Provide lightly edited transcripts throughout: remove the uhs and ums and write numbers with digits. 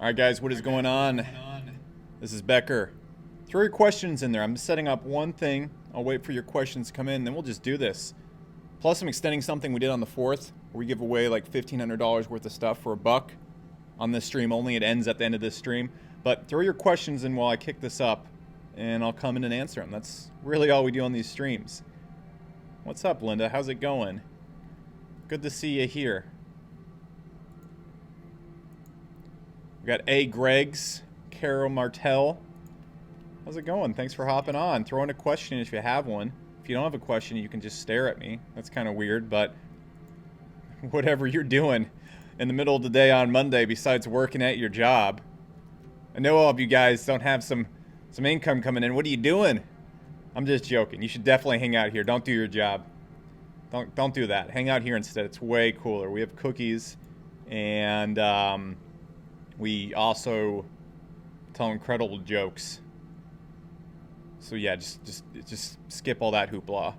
All right, guys, what is going on? This is Becker. Throw your questions in there. I'm setting up one thing. I'll wait for your questions to come in, then we'll just do this. Plus, I'm extending something we did on the 4th, where we give away like $1,500 worth of stuff for $1 on this stream only. It ends at the end of this stream. But throw your questions in while I kick this up, and I'll come in and answer them. That's really all we do on these streams. What's up, Linda? How's it going? Good to see you here. We got A. Greggs, Carol Martell. How's it going? Thanks for hopping on. Throw in a question if you have one. If you don't have a question, you can just stare at me. That's kind of weird, but whatever you're doing in the middle of the day on Monday besides working at your job. I know all of you guys don't have some income coming in. What are you doing? I'm just joking. You should definitely hang out here. Don't do your job. Don't do that. Hang out here instead. It's way cooler. We have cookies, and we also tell incredible jokes. So yeah, just skip all that hoopla. All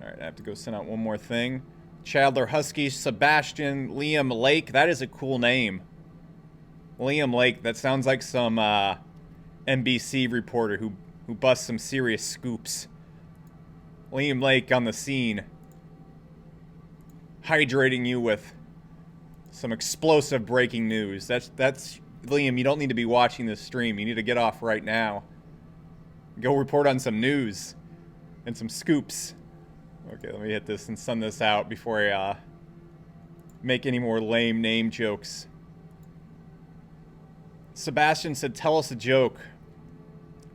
right, I have to go send out one more thing. Chandler Husky, Sebastian, Liam Lake. That is a cool name. Liam Lake. That sounds like some NBC reporter who busts some serious scoops. Liam Lake on the scene, hydrating you with some explosive breaking news. That's Liam, you don't need to be watching this stream. You need to get off right now. Go report on some news and some scoops. Okay, let me hit this and send this out before I make any more lame name jokes. Sebastian said, tell us a joke.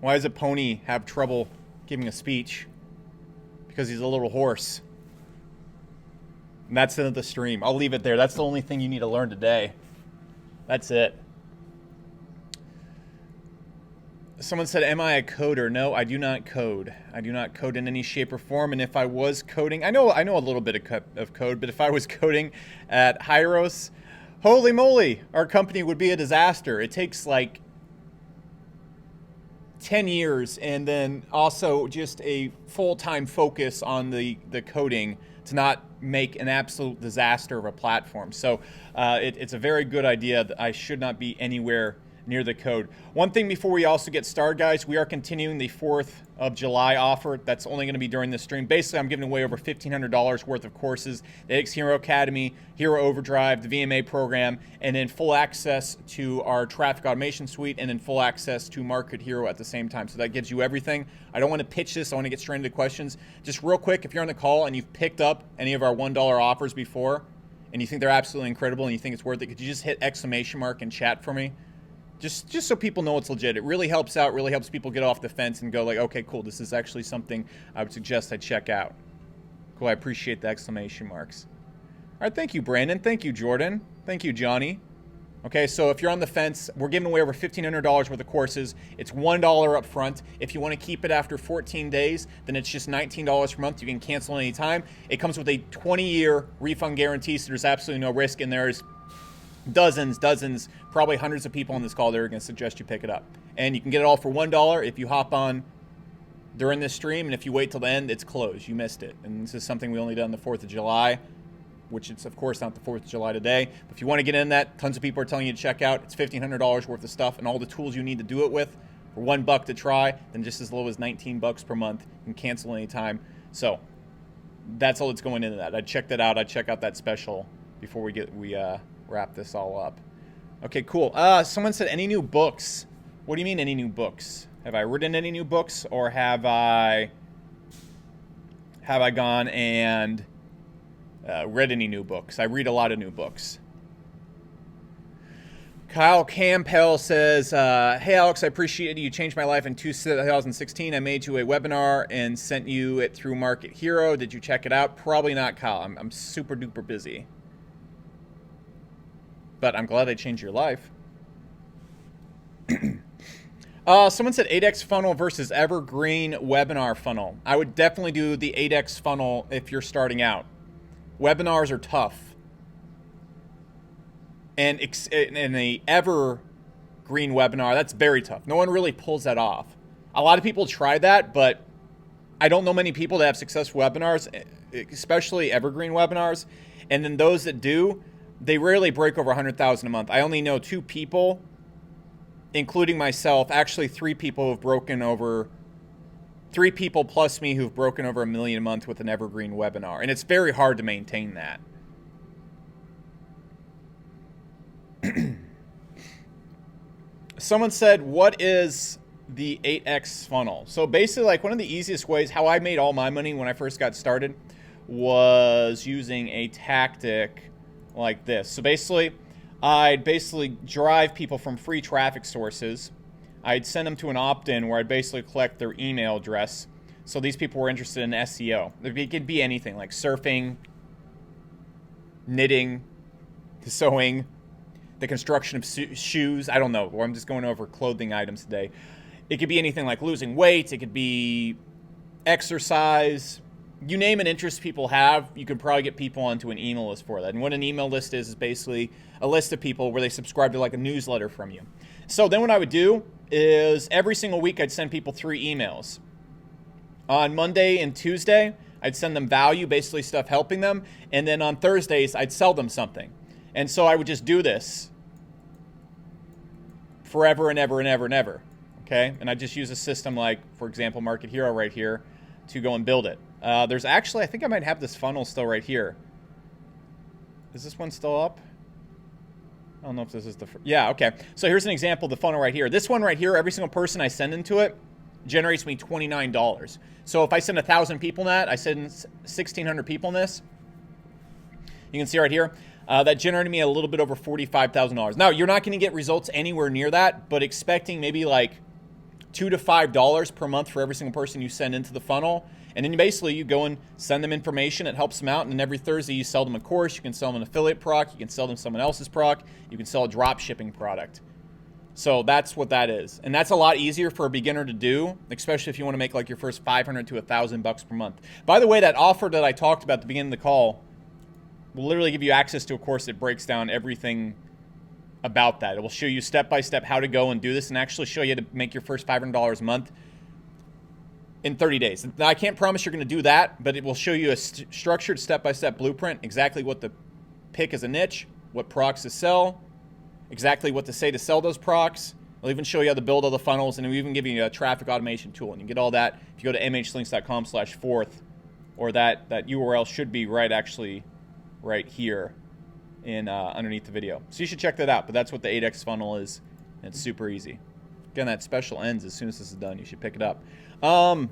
Why does a pony have trouble giving a speech? Because he's a little horse. And that's the end of the stream. I'll leave it there. That's the only thing you need to learn today. That's it. Someone said, am I a coder? No, I do not code. I do not code in any shape or form. And if I was coding, I know a little bit of code, but if I was coding at Hyros, holy moly, our company would be a disaster. It takes like 10 years and then also just a full-time focus on the coding to not make an absolute disaster of a platform. So it's a very good idea that I should not be anywhere near the code. One thing before we also get started, guys, we are continuing the 4th of July offer. That's only going to be during this stream. Basically, I'm giving away over $1,500 worth of courses, the X Hero Academy, Hero Overdrive, the VMA program, and then full access to our traffic automation suite, and then full access to Market Hero at the same time. So that gives you everything. I don't want to pitch this. I want to get straight into questions. Just real quick, if you're on the call and you've picked up any of our $1 offers before, and you think they're absolutely incredible and you think it's worth it, could you just hit exclamation mark in chat for me? Just so people know it's legit. It really helps out, really helps people get off the fence and go like, okay, cool, this is actually something I would suggest I check out. Cool, I appreciate the exclamation marks. All right, thank you, Brandon. Thank you, Jordan. Thank you, Johnny. Okay, so if you're on the fence, we're giving away over $1,500 worth of courses. It's $1 up front. If you want to keep it after 14 days, then it's just $19 per month. You can cancel any time. It comes with a 20-year refund guarantee, so there's absolutely no risk, and there's dozens, probably hundreds of people on this call that are going to suggest you pick it up. And you can get it all for $1 if you hop on during this stream, and if you wait till the end, it's closed. You missed it. And this is something we only did on the 4th of July, which it's, of course, not the 4th of July today. But if you want to get in that, tons of people are telling you to check out. It's $1,500 worth of stuff and all the tools you need to do it with for $1 to try, then just as low as $19 per month. You can cancel anytime. So that's all that's going into that. I'd check that out. I'd check out that special before we wrap this all up. Okay, cool. Someone said, any new books? What do you mean, any new books? Have I written any new books, or have I gone and read any new books? I read a lot of new books. Kyle Campbell says, hey, Alex, I appreciate it. You changed my life in 2016. I made you a webinar and sent you it through Market Hero. Did you check it out? Probably not, Kyle. I'm super duper busy. But I'm glad I changed your life. Someone said 8x funnel versus Evergreen webinar funnel. I would definitely do the 8x funnel if you're starting out. Webinars are tough. And in the Evergreen webinar, that's very tough. No one really pulls that off. A lot of people try that, but I don't know many people that have successful webinars, especially Evergreen webinars. And then those that do, they rarely break over 100,000 a month. I only know 2 people, including myself, actually 3 people who've broken over, 3 people plus me who've broken over $1 million a month with an Evergreen webinar. And it's very hard to maintain that. Someone said, what is the 8X funnel? So basically, like, one of the easiest ways, how I made all my money when I first got started, was using a tactic like this. So basically, I'd drive people from free traffic sources. I'd send them to an opt-in where I'd basically collect their email address. So these people were interested in SEO. It could be anything, like surfing, knitting, sewing, the construction of shoes. I don't know. Or I'm just going over clothing items today. It could be anything like losing weight. It could be exercise. You name an interest people have, you can probably get people onto an email list for that. And what an email list is basically a list of people where they subscribe to like a newsletter from you. So then what I would do is every single week I'd send people 3 emails. On Monday and Tuesday, I'd send them value, basically stuff helping them. And then on Thursdays, I'd sell them something. And so I would just do this forever and ever and ever and ever. Okay? And I just use a system like, for example, Market Hero right here to go and build it. There's actually, I think I might have this funnel still right here. Is this one still up? I don't know if this is the yeah, okay. So here's an example of the funnel right here. This one right here, every single person I send into it generates me $29. So if I send 1,000 people in that, I send 1,600 people in this. You can see right here, that generated me a little bit over $45,000. Now, you're not going to get results anywhere near that, but expecting maybe like $2 to $5 per month for every single person you send into the funnel. And then basically you go and send them information. It helps them out. And then every Thursday you sell them a course. You can sell them an affiliate product. You can sell them someone else's product. You can sell a drop shipping product. So that's what that is. And that's a lot easier for a beginner to do, especially if you want to make like your first $500 to $1,000 per month. By the way, that offer that I talked about at the beginning of the call will literally give you access to a course that breaks down everything about that. It will show you step by step how to go and do this and actually show you how to make your first $500 a month in 30 days. Now, I can't promise you're going to do that, but it will show you a structured step-by-step blueprint, exactly what to pick as a niche, what products to sell, exactly what to say to sell those products. It'll even show you how to build all the funnels, and it'll even give you a traffic automation tool. And you get all that if you go to mhlinks.com/fourth, or that URL should be right here in underneath the video. So you should check that out, but that's what the 8X funnel is, and it's super easy. Again, that special ends as soon as this is done. You should pick it up. Hussam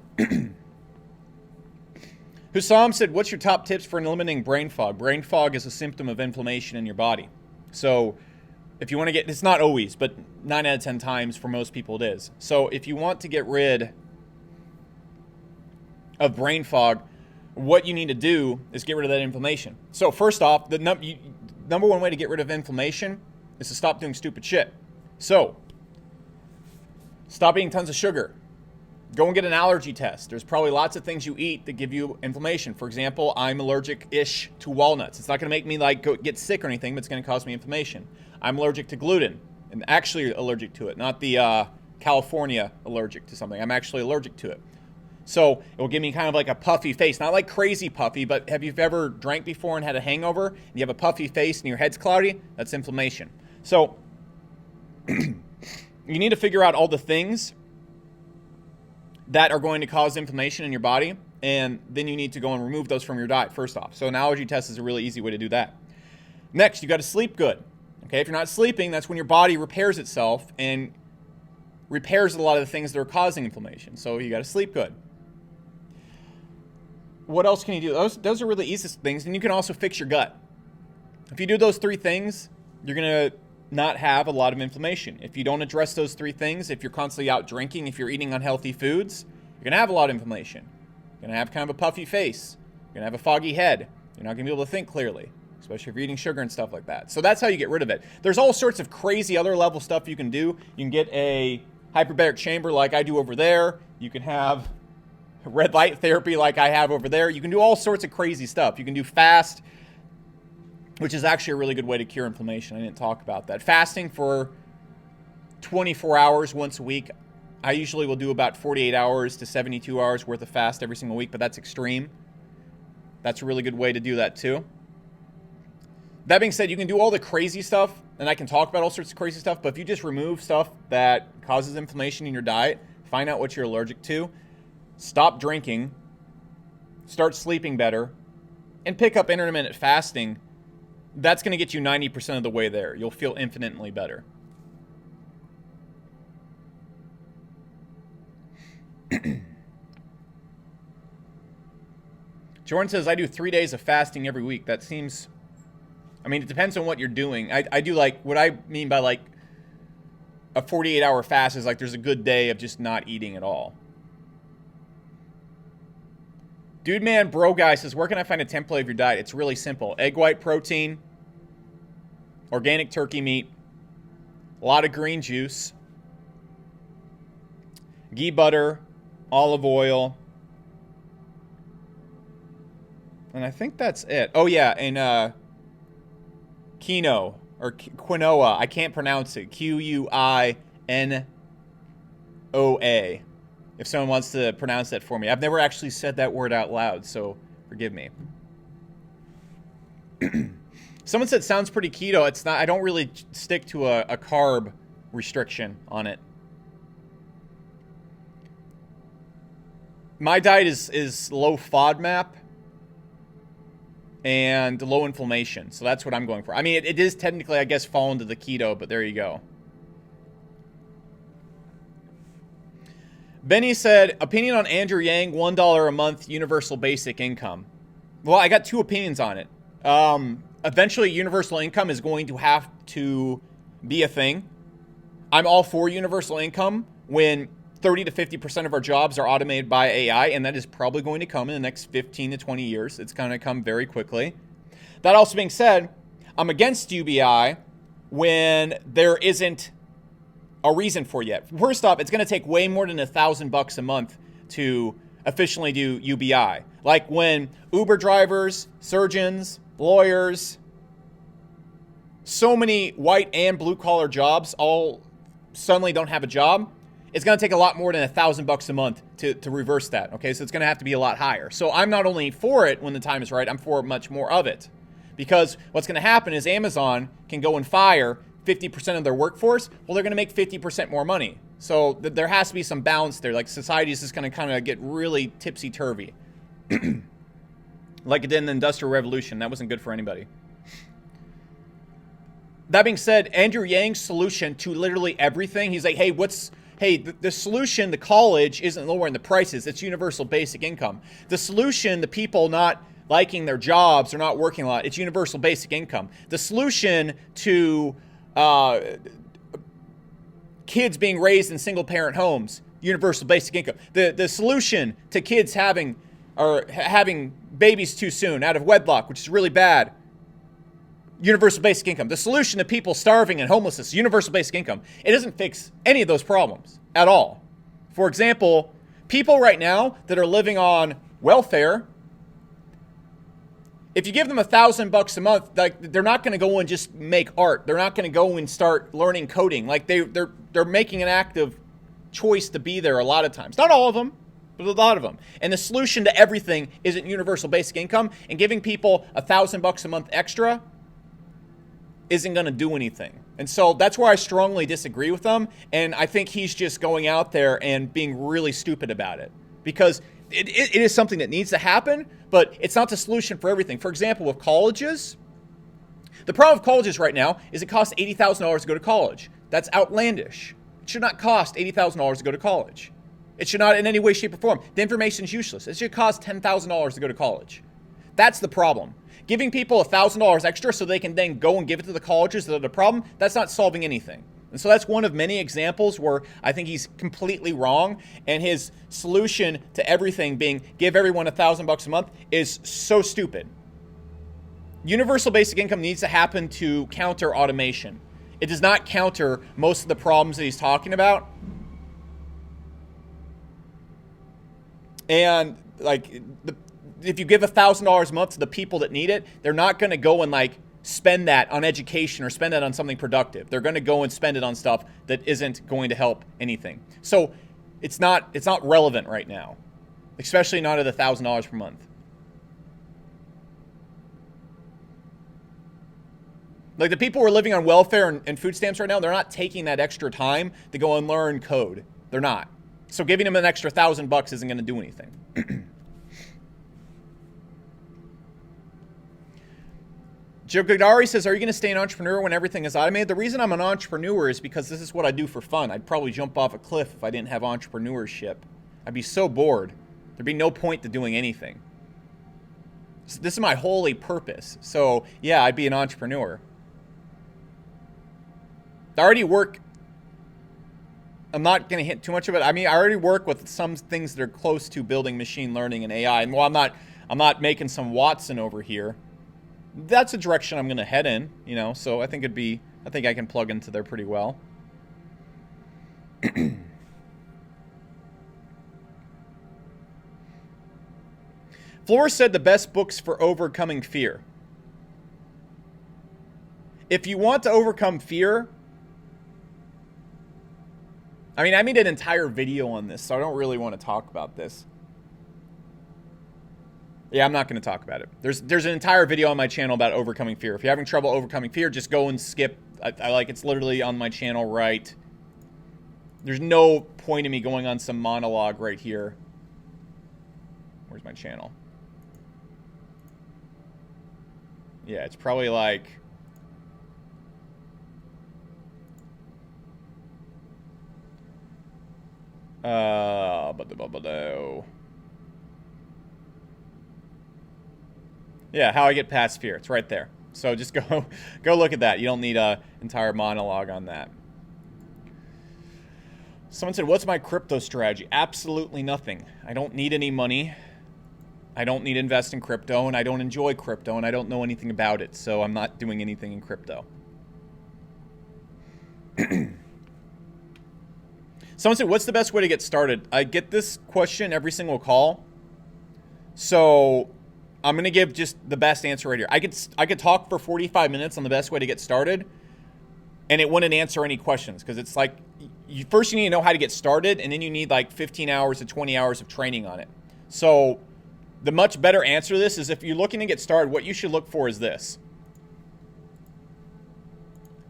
said, what's your top tips for eliminating brain fog? Brain fog is a symptom of inflammation in your body. So if you want to get, it's not always, but 9 out of 10 times for most people it is. So if you want to get rid of brain fog, what you need to do is get rid of that inflammation. So first off, the number one way to get rid of inflammation is to stop doing stupid shit. So stop eating tons of sugar. Go and get an allergy test. There's probably lots of things you eat that give you inflammation. For example, I'm allergic-ish to walnuts. It's not going to make me get sick or anything, but it's going to cause me inflammation. I'm allergic to gluten. I'm actually allergic to it, not the California allergic to something. I'm actually allergic to it. So it will give me kind of like a puffy face. Not like crazy puffy, but have you ever drank before and had a hangover and you have a puffy face and your head's cloudy? That's inflammation. So you need to figure out all the things that are going to cause inflammation in your body, and then you need to go and remove those from your diet first off. So an allergy test is a really easy way to do that. Next, you got to sleep good. Okay, if you're not sleeping, that's when your body repairs itself and repairs a lot of the things that are causing inflammation. So you got to sleep good. What else can you do? Those are really easy things, and you can also fix your gut. If you do those 3 things, you're going to not have a lot of inflammation. If you don't address those 3 things, if you're constantly out drinking, if you're eating unhealthy foods, you're going to have a lot of inflammation. You're going to have kind of a puffy face. You're going to have a foggy head. You're not going to be able to think clearly, especially if you're eating sugar and stuff like that. So that's how you get rid of it. There's all sorts of crazy other level stuff you can do. You can get a hyperbaric chamber like I do over there. You can have red light therapy like I have over there. You can do all sorts of crazy stuff. You can do fast, which is actually a really good way to cure inflammation. I didn't talk about that. Fasting for 24 hours once a week. I usually will do about 48 hours to 72 hours worth of fast every single week, but that's extreme. That's a really good way to do that too. That being said, you can do all the crazy stuff, and I can talk about all sorts of crazy stuff, but if you just remove stuff that causes inflammation in your diet, find out what you're allergic to, stop drinking, start sleeping better, and pick up intermittent fasting, that's going to get you 90% of the way there. You'll feel infinitely better. Jordan says, I do 3 days of fasting every week. That seems, I mean, it depends on what you're doing. I do like, what I mean by like a 48-hour fast is like there's a good day of just not eating at all. Dude Man Bro Guy says, where can I find a template of your diet? It's really simple. Egg white protein, organic turkey meat, a lot of green juice, ghee butter, olive oil, and I think that's it. Oh yeah, and quinoa or quinoa. I can't pronounce it. Quinoa. If someone wants to pronounce that for me. I've never actually said that word out loud, so forgive me. Someone said sounds pretty keto. It's not. I don't really stick to a carb restriction on it. My diet is low FODMAP and low inflammation. So that's what I'm going for. I mean, it is technically, I guess, fall into the keto, but there you go. Benny said, opinion on Andrew Yang, $1 a month universal basic income. Well, I got two opinions on it. Eventually, universal income is going to have to be a thing. I'm all for universal income when 30 to 50% of our jobs are automated by AI, and that is probably going to come in the next 15 to 20 years. It's going to come very quickly. That also being said, I'm against UBI when there isn't a reason for it yet. First off, it's going to take way more than $1,000 a month to efficiently do UBI. Like when Uber drivers, surgeons, lawyers, so many white and blue collar jobs all suddenly don't have a job. It's going to take a lot more than $1,000 a month to reverse that. Okay, so it's going to have to be a lot higher. So I'm not only for it when the time is right, I'm for much more of it. Because what's going to happen is Amazon can go and fire 50% of their workforce. Well, they're going to make 50% more money. So there has to be some balance there. Like society is just going to kind of get really tipsy-turvy. Like it did in the Industrial Revolution. That wasn't good for anybody. That being said, Andrew Yang's solution to literally everything, he's like, hey, the solution to college isn't lowering the prices. It's universal basic income. The solution to people not liking their jobs or not working a lot, it's universal basic income. The solution to kids being raised in single-parent homes, universal basic income. The solution to kids having babies too soon out of wedlock, which is really bad, universal basic income. The solution to people starving and homelessness, universal basic income. It doesn't fix any of those problems at all. For example, people right now that are living on welfare, if you give them $1,000 a month, like they're not going to go and just make art. They're not going to go and start learning coding. Like they're making an active choice to be there a lot of times. Not all of them, but a lot of them. And the solution to everything isn't universal basic income, and giving people $1,000 a month extra isn't going to do anything. And so that's where I strongly disagree with them. And I think he's just going out there and being really stupid about it, because it is something that needs to happen, but it's not the solution for everything. For example, with colleges, the problem with colleges right now is it costs $80,000 to go to college. That's outlandish. It should not cost $80,000 to go to college. It should not in any way, shape, or form. The information is useless. It should cost $10,000 to go to college. That's the problem. Giving people $1,000 extra so they can then go and give it to the colleges that are the problem, that's not solving anything. And so that's one of many examples where I think he's completely wrong, and his solution to everything being give everyone $1,000 a month is so stupid. Universal basic income needs to happen to counter automation. It does not counter most of the problems that he's talking about. And like if you give $1,000 a month to the people that need it, they're not going to go and like spend that on education or spend that on something productive. They're going to go and spend it on stuff that isn't going to help anything. So it's not relevant right now, especially not at $1,000 per month. Like the people who are living on welfare and food stamps right now, they're not taking that extra time to go and learn code. They're not. So giving them an extra $1,000 isn't going to do anything. Joe Godari says, are you going to stay an entrepreneur when everything is automated? The reason I'm an entrepreneur is because this is what I do for fun. I'd probably jump off a cliff if I didn't have entrepreneurship. I'd be so bored. There'd be no point to doing anything. So this is my holy purpose. So yeah, I'd be an entrepreneur. I already work. I'm not going to hit too much of it. I mean, I already work with some things that are close to building machine learning and AI. And while I'm not making some Watson over here. That's a direction I'm going to head in, you know. So I think I can plug into there pretty well. Flora said the best books for overcoming fear. If you want to overcome fear, I mean, I made an entire video on this, so I don't really want to talk about this. Yeah, I'm not going to talk about it. There's an entire video on my channel about overcoming fear. If you're having trouble overcoming fear, just go and skip. I like it's literally on my channel right. There's no point in me going on some monologue right here. Where's my channel? Yeah, it's probably like... Yeah, how I get past fear. It's right there. So just go look at that. You don't need an entire monologue on that. Someone said, what's my crypto strategy? Absolutely nothing. I don't need any money. I don't need to invest in crypto, and I don't enjoy crypto, and I don't know anything about it. So I'm not doing anything in crypto. Someone said, what's the best way to get started? I get this question every single call. So I'm going to give just the best answer right here. I could talk for 45 minutes on the best way to get started, and it wouldn't answer any questions because it's like first you need to know how to get started, and then you need like 15 hours to 20 hours of training on it. So the much better answer to this is if you're looking to get started, what you should look for is this.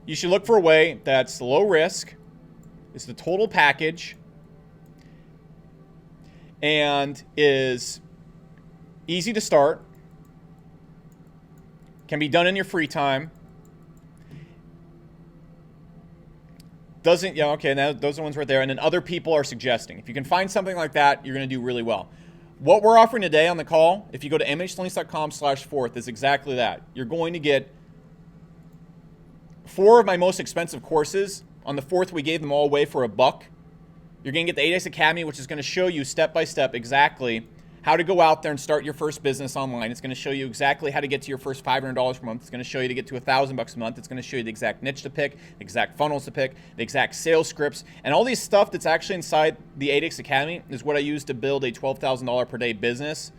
You should look for a way that's low risk, it's the total package, and is easy to start, can be done in your free time, doesn't, yeah, okay, now those are the ones right there, and then other people are suggesting. If you can find something like that, you're going to do really well. What we're offering today on the call, if you go to mhlinks.com/4th, is exactly that. You're going to get 4 of my most expensive courses. On the 4th, we gave them all away for $1. You're going to get the 8X Academy, which is going to show you step by step exactly how to go out there and start your first business online. It's going to show you exactly how to get to your first $500 per month. It's going to show you to get to $1,000 a month. It's going to show you the exact niche to pick, the exact funnels to pick, the exact sales scripts, and all these stuff that's actually inside the 8X Academy is what I use to build a $12,000 per day business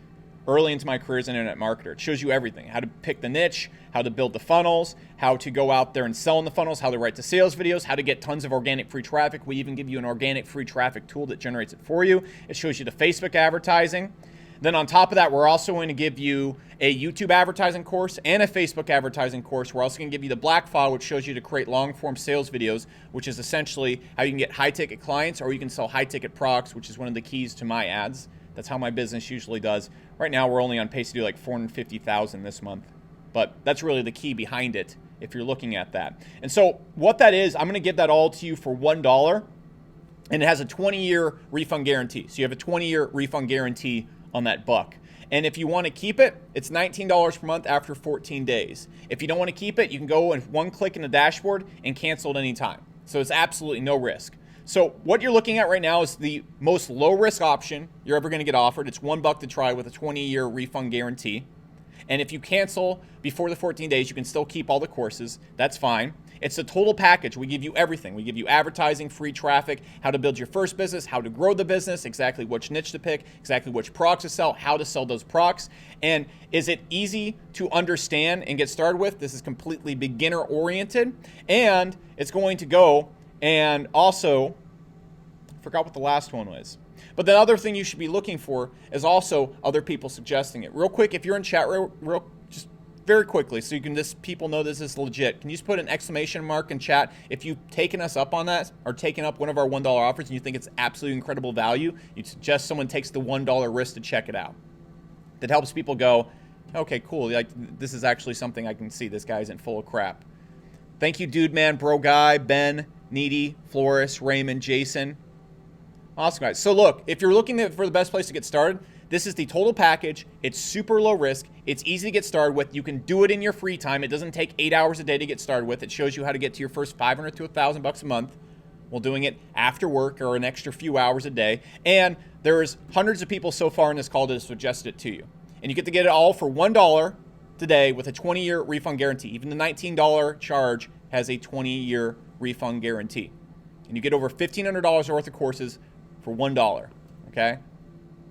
early into my career as an internet marketer. It shows you everything, how to pick the niche, how to build the funnels, how to go out there and sell in the funnels, how to write the sales videos, how to get tons of organic free traffic. We even give you an organic free traffic tool that generates it for you. It shows you the Facebook advertising. Then on top of that, we're also going to give you a YouTube advertising course and a Facebook advertising course. We're also going to give you the black file, which shows you to create long-form sales videos, which is essentially how you can get high-ticket clients or you can sell high-ticket products, which is one of the keys to my ads. That's how my business usually does. Right now, we're only on pace to do like 450,000 this month. But that's really the key behind it if you're looking at that. And so what that is, I'm going to give that all to you for $1. And it has a 20-year refund guarantee. So you have a 20-year refund guarantee on that buck. And if you want to keep it, it's $19 per month after 14 days. If you don't want to keep it, you can go and one click in the dashboard and cancel at any time. So it's absolutely no risk. So what you're looking at right now is the most low-risk option you're ever going to get offered. It's $1 to try with a 20-year refund guarantee. And if you cancel before the 14 days, you can still keep all the courses. That's fine. It's a total package. We give you everything. We give you advertising, free traffic, how to build your first business, how to grow the business, exactly which niche to pick, exactly which products to sell, how to sell those products. And is it easy to understand and get started with? This is completely beginner-oriented. And it's going to go and also, forgot what the last one was. But the other thing you should be looking for is also other people suggesting it. Real quick, if you're in chat, just very quickly, so you can just, people know this is legit. Can you just put an exclamation mark in chat if you've taken us up on that, or taken up one of our $1 offers and you think it's absolutely incredible value, you suggest someone takes the $1 risk to check it out. That helps people go, okay, cool, like, this is actually something I can see. This guy isn't full of crap. Thank you, Dude Man, Bro Guy, Ben, Needy, Floris, Raymond, Jason. Awesome, guys. So look, if you're looking for the best place to get started, this is the total package. It's super low risk. It's easy to get started with. You can do it in your free time. It doesn't take 8 hours a day to get started with. It shows you how to get to your first $500 to $1,000 a month while doing it after work or an extra few hours a day. And there's hundreds of people so far in this call that have suggested it to you. And you get to get it all for $1 today with a 20-year refund guarantee. Even the $19 charge has a 20-year refund guarantee. And you get over $1,500 worth of courses for $1, okay?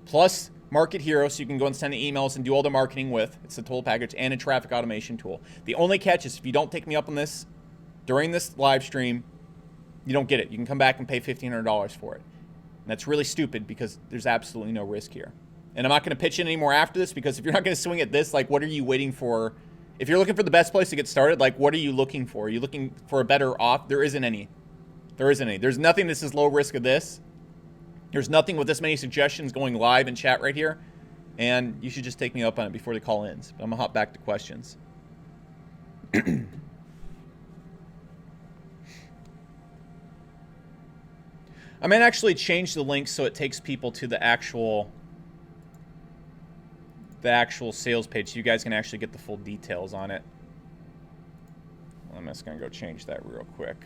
Plus Market Hero, so you can go and send emails and do all the marketing with. It's the total package, and a traffic automation tool. The only catch is if you don't take me up on this during this live stream, you don't get it. You can come back and pay $1,500 for it. And that's really stupid because there's absolutely no risk here. And I'm not going to pitch in anymore after this, because if you're not going to swing at this, like, what are you waiting for? If you're looking for the best place to get started, like, what are you looking for? Are you looking for a better off? There isn't any. There isn't any. There's nothing that's as low risk of this. There's nothing with this many suggestions going live in chat right here. And you should just take me up on it before the call ends. But I'm going to hop back to questions. I might actually change the link so it takes people to the actual sales page, so you guys can actually get the full details on it. I'm just going to go change that real quick.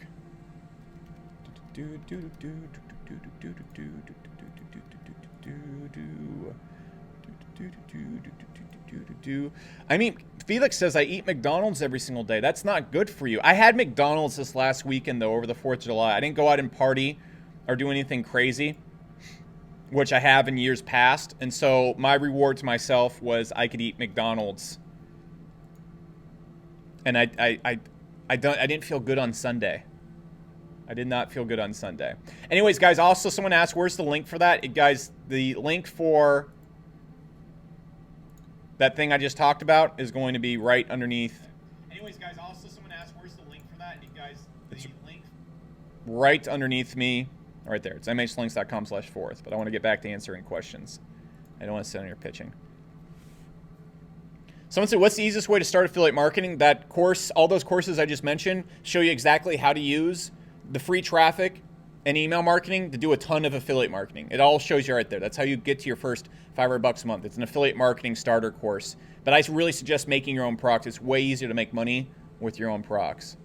I mean, Felix says I eat McDonald's every single day. That's not good for you. I had McDonald's this last weekend, though, over the 4th of July. I didn't go out and party or do anything crazy, which I have in years past. And so my reward to myself was I could eat McDonald's. And I didn't feel good on Sunday. I did not feel good on Sunday. Anyways, guys, also someone asked, where's the link for that? Guys, the link for that thing I just talked about is going to be right underneath. Anyways, guys, also someone asked, where's the link for that? Guys, the link right underneath me. Right there. It's mhlinks.com/4th. But I want to get back to answering questions. I don't want to sit on here pitching. Someone said, what's the easiest way to start affiliate marketing? That course, all those courses I just mentioned, show you exactly how to use the free traffic and email marketing to do a ton of affiliate marketing. It all shows you right there. That's how you get to your first $500 a month. It's an affiliate marketing starter course. But I really suggest making your own products. It's way easier to make money with your own products.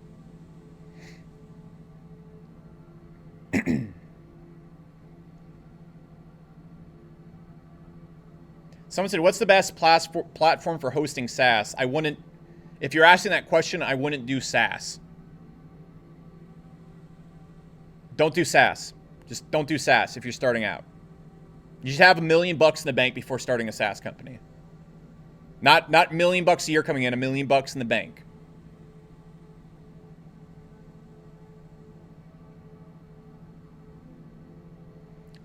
Someone said, what's the best platform for hosting SaaS? I wouldn't, if you're asking that question, I wouldn't do SaaS. Don't do SaaS. Just don't do SaaS if you're starting out. You should have $1 million in the bank before starting a SaaS company. Not $1 million a year coming in, $1 million in the bank.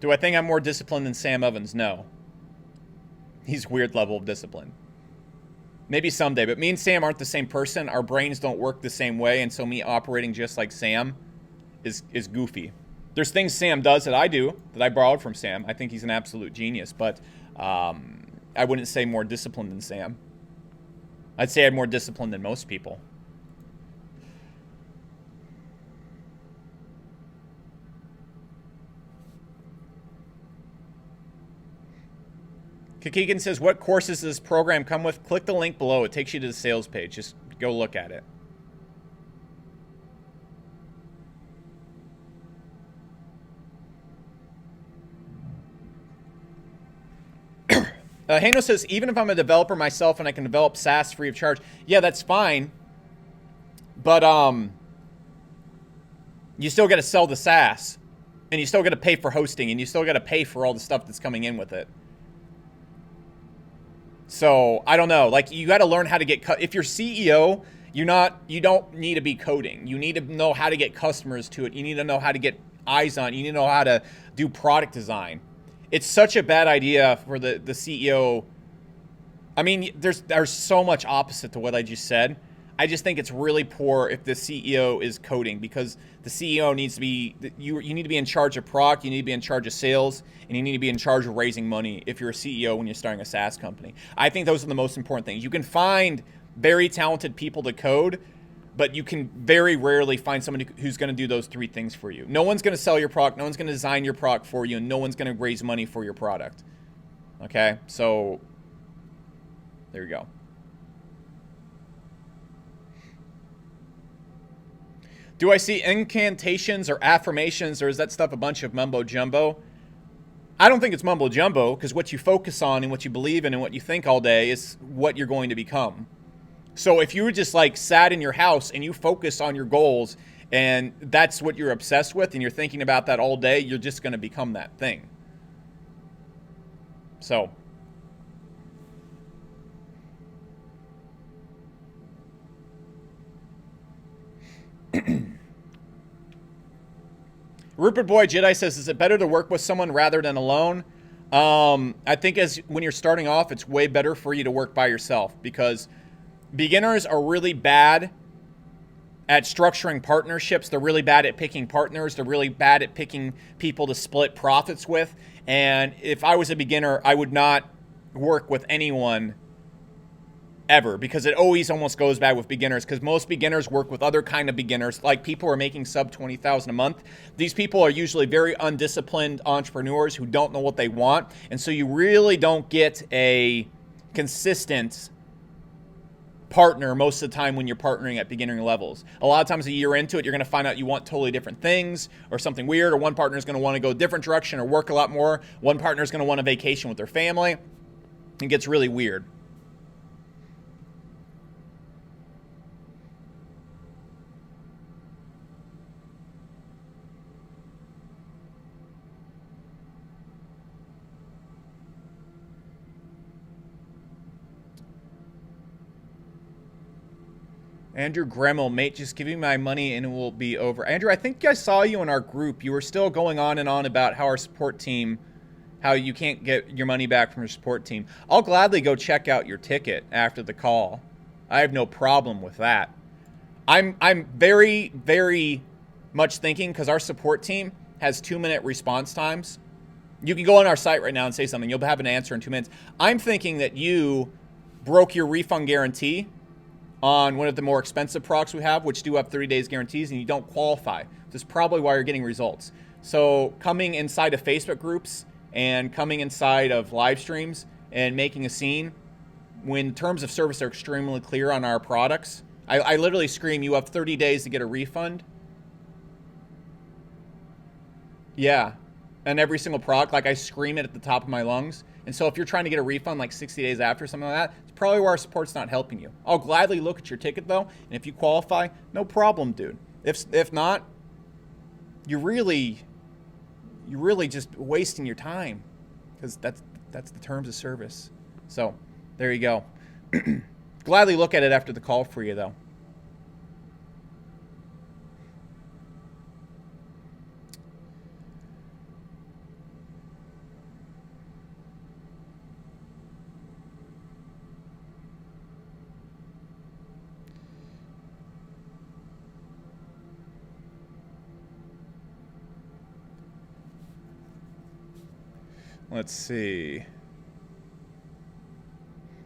Do I think I'm more disciplined than Sam Evans? No. He's weird level of discipline. Maybe someday, but me and Sam aren't the same person. Our brains don't work the same way, and so me operating just like Sam is goofy. There's things Sam does that I do, that I borrowed from Sam. I think he's an absolute genius, but I wouldn't say more disciplined than Sam. I'd say I'm more disciplined than most people. Kakigan says, what courses does this program come with? Click the link below. It takes you to the sales page. Just go look at it. Hano says, even if I'm a developer myself and I can develop SaaS free of charge, yeah, that's fine. But you still got to sell the SaaS, and you still got to pay for hosting, and you still got to pay for all the stuff that's coming in with it. So I don't know. Like, you got to learn how to get. If you're CEO, you don't need to be coding. You need to know how to get customers to it. You need to know how to get eyes on it. You need to know how to do product design. It's such a bad idea for the CEO I mean, there's so much opposite to what I just said. I just think it's really poor if the CEO is coding, because the CEO needs to be, you need to be in charge of product, you need to be in charge of sales, and you need to be in charge of raising money if you're a CEO when you're starting a SaaS company. I think those are the most important things. You can find very talented people to code, but you can very rarely find somebody who's going to do those three things for you. No one's going to sell your product, no one's going to design your product for you, and no one's going to raise money for your product. Okay? So, there you go. Do I see incantations or affirmations, or is that stuff a bunch of mumbo jumbo? I don't think it's mumbo jumbo, because what you focus on and what you believe in and what you think all day is what you're going to become. So if you were just like sat in your house and you focus on your goals and that's what you're obsessed with and you're thinking about that all day, you're just going to become that thing. So Rupert Boy Jedi says, is it better to work with someone rather than alone? I think when you're starting off, it's way better for you to work by yourself, because beginners are really bad at structuring partnerships. They're really bad at picking partners. They're really bad at picking people to split profits with. And if I was a beginner, I would not work with anyone ever, because it always almost goes bad with beginners, because most beginners work with other kind of beginners, like people who are making sub $20,000 a month. These people are usually very undisciplined entrepreneurs who don't know what they want, and so you really don't get a consistent partner most of the time when you're partnering at beginning levels. A lot of times a year into it, you're going to find out you want totally different things or something weird, or one partner is going to want to go a different direction or work a lot more. One partner is going to want a vacation with their family. It gets really weird. Andrew Gremmel, mate, just give me my money and it will be over. Andrew, I think I saw you in our group. You were still going on and on about how our support team, how you can't get your money back from your support team. I'll gladly go check out your ticket after the call. I have no problem with that. I'm very, very much thinking, because our support team has 2-minute response times. You can go on our site right now and say something. You'll have an answer in 2 minutes. I'm thinking that you broke your refund guarantee on one of the more expensive products we have, which do have 30 days guarantees, and you don't qualify. This is probably why you're getting results. So coming inside of Facebook groups and coming inside of live streams and making a scene, when terms of service are extremely clear on our products, I literally scream, you have 30 days to get a refund. Yeah. And every single product, like I scream it at the top of my lungs. And so if you're trying to get a refund like 60 days after, something like that, it's probably where our support's not helping you. I'll gladly look at your ticket though, and if you qualify, no problem, dude. If not, you're really just wasting your time, because that's the terms of service. So there you go. Gladly look at it after the call for you though. Let's see.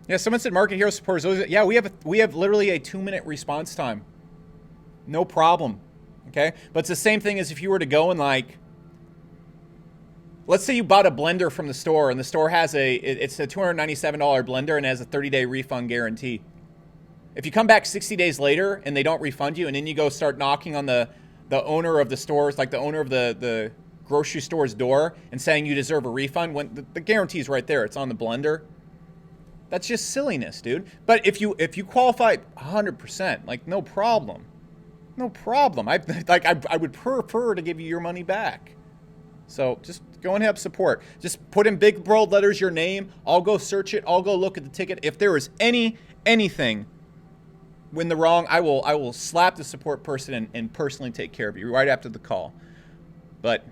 Yeah, someone said Market Hero supporters. Yeah, we have literally a 2-minute response time. No problem. Okay? But it's the same thing as if you were to go and like, let's say you bought a blender from the store, and the store has it's a $297 blender and has a 30-day refund guarantee. If you come back 60 days later and they don't refund you, and then you go start knocking on the owner of the stores, like the owner of the grocery store's door, and saying you deserve a refund, when the guarantee is right there, it's on the blender. That's just silliness, dude. But if you qualify 100%, like no problem. No problem. I would prefer to give you your money back. So just go and have support. Just put in big bold letters your name. I'll go search it. I'll go look at the ticket. If there is anything in the wrong, I will slap the support person and personally take care of you right after the call. But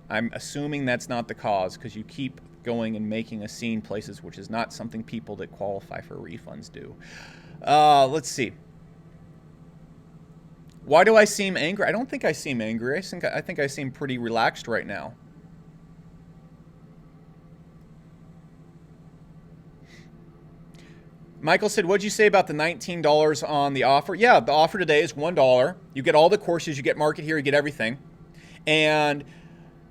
I'm assuming that's not the cause, because you keep going and making a scene places, which is not something people that qualify for refunds do. Let's see. Why do I seem angry? I don't think I seem angry. I think I seem pretty relaxed right now. Michael said, what'd you say about the $19 on the offer? Yeah, the offer today is $1. You get all the courses, you get Market Hero, you get everything. And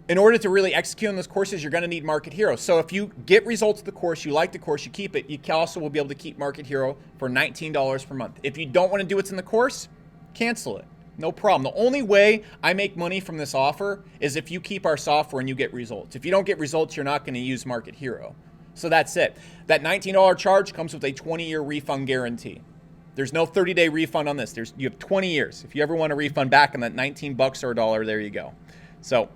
in order to really execute on those courses, you're going to need Market Hero. So if you get results of the course, you like the course, you keep it, you also will be able to keep Market Hero for $19 per month. If you don't want to do what's in the course, cancel it. No problem. The only way I make money from this offer is if you keep our software and you get results. If you don't get results, you're not going to use Market Hero. So that's it. That $19 charge comes with a 20-year refund guarantee. There's no 30-day refund on this. You have 20 years. If you ever want a refund back on that $19 or $1, there you go. So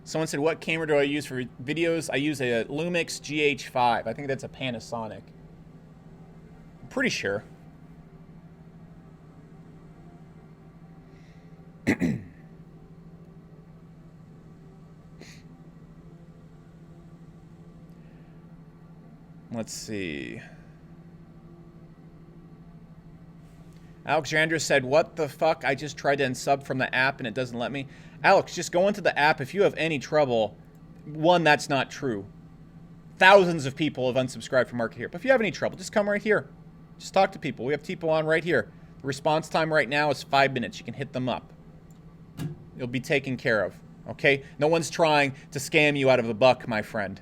someone said, what camera do I use for videos? I use a Lumix GH5. I think that's a Panasonic. I'm pretty sure. Let's see. Alexandra said, what the fuck? I just tried to unsub from the app and it doesn't let me. Alex, just go into the app. If you have any trouble, one, that's not true. Thousands of people have unsubscribed from Market Hero. But if you have any trouble, just come right here. Just talk to people. We have people on right here. The response time right now is 5 minutes. You can hit them up. You'll be taken care of. Okay? No one's trying to scam you out of a buck, my friend.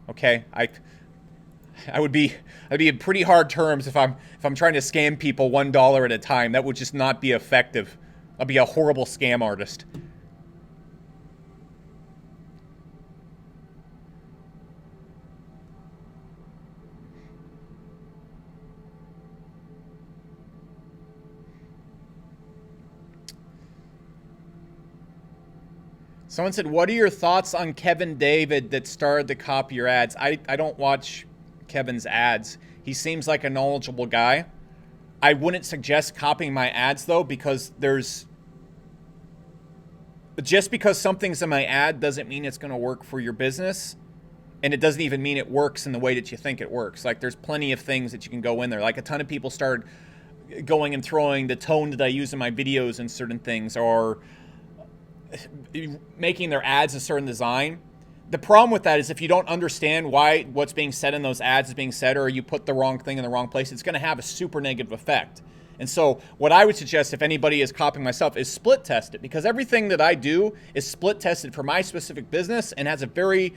Okay? I'd be in pretty hard terms if I'm trying to scam people $1 at a time. That would just not be effective. I'll be a horrible scam artist. Someone said, what are your thoughts on Kevin David that started to copy your ads? I don't watch Kevin's ads. He seems like a knowledgeable guy. I wouldn't suggest copying my ads though, because just because something's in my ad doesn't mean it's going to work for your business, and it doesn't even mean it works in the way that you think it works. Like, there's plenty of things that you can go in there. Like, a ton of people started going and throwing the tone that I use in my videos and certain things, or making their ads a certain design. The problem with that is if you don't understand why what's being said in those ads is being said, or you put the wrong thing in the wrong place, it's going to have a super negative effect. And so what I would suggest, if anybody is copying myself, is split test it, because everything that I do is split tested for my specific business and has a very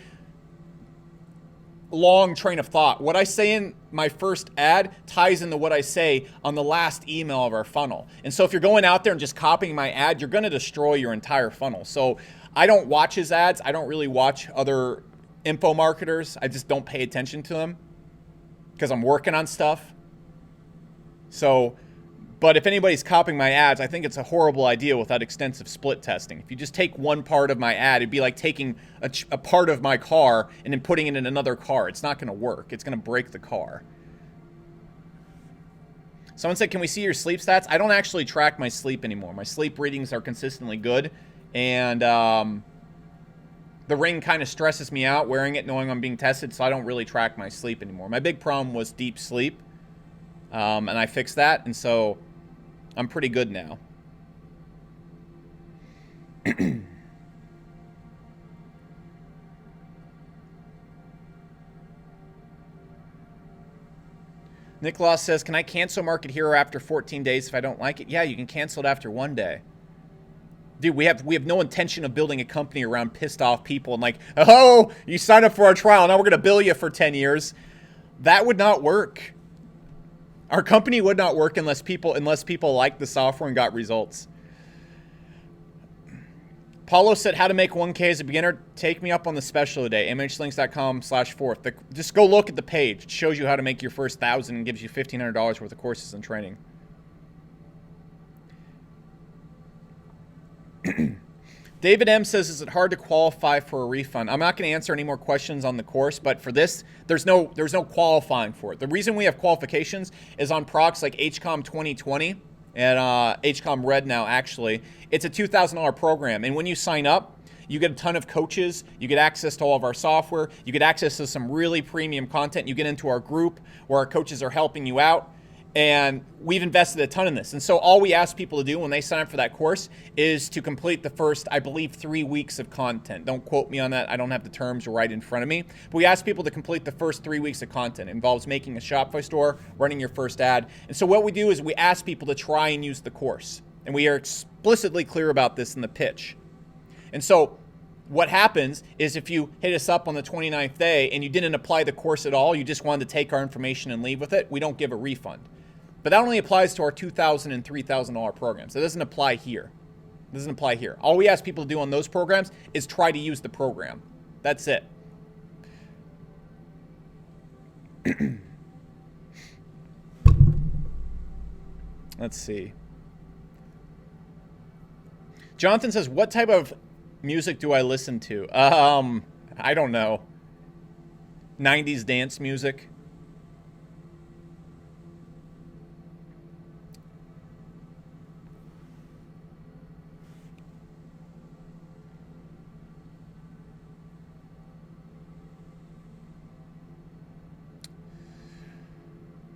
long train of thought. What I say in my first ad ties into what I say on the last email of our funnel. And so if you're going out there and just copying my ad, you're going to destroy your entire funnel. So I don't watch his ads. I don't really watch other info marketers. I just don't pay attention to them because I'm working on stuff. So, but if anybody's copying my ads, I think it's a horrible idea without extensive split testing. If you just take one part of my ad, it'd be like taking a part of my car and then putting it in another car. It's not going to work. It's going to break the car. Someone said, can we see your sleep stats? I don't actually track my sleep anymore. My sleep readings are consistently good. And the ring kind of stresses me out wearing it, knowing I'm being tested, so I don't really track my sleep anymore. My big problem was deep sleep, and I fixed that, and so I'm pretty good now. Nicholas says, can I cancel Market Hero after 14 days if I don't like it? Yeah, you can cancel it after 1 day. Dude, we have no intention of building a company around pissed off people and like, oh, you signed up for our trial, now we're going to bill you for 10 years. That would not work. Our company would not work unless people liked the software and got results. Paulo said, how to make 1K as a beginner. Take me up on the special today, mhlinks.com/4th. Just go look at the page. It shows you how to make your first 1,000 and gives you $1,500 worth of courses and training. David M says, is it hard to qualify for a refund? I'm not going to answer any more questions on the course, but for this, there's no qualifying for it. The reason we have qualifications is on products like HCOM 2020 and HCOM Red now, actually. It's a $2,000 program, and when you sign up, You get a ton of coaches. You get access to all of our software. You get access to some really premium content. You get into our group where our coaches are helping you out. And we've invested a ton in this. And so all we ask people to do when they sign up for that course is to complete the first, I believe, 3 weeks of content. Don't quote me on that. I don't have the terms right in front of me. But we ask people to complete the first 3 weeks of content. It involves making a Shopify store, running your first ad. And so what we do is we ask people to try and use the course. And we are explicitly clear about this in the pitch. And so what happens is if you hit us up on the 29th day and you didn't apply the course at all, you just wanted to take our information and leave with it, we don't give a refund. But that only applies to our $2,000 and $3,000 programs. It doesn't apply here. It doesn't apply here. All we ask people to do on those programs is try to use the program. That's it. Let's see. Jonathan says, what type of music do I listen to? I don't know. 90s dance music.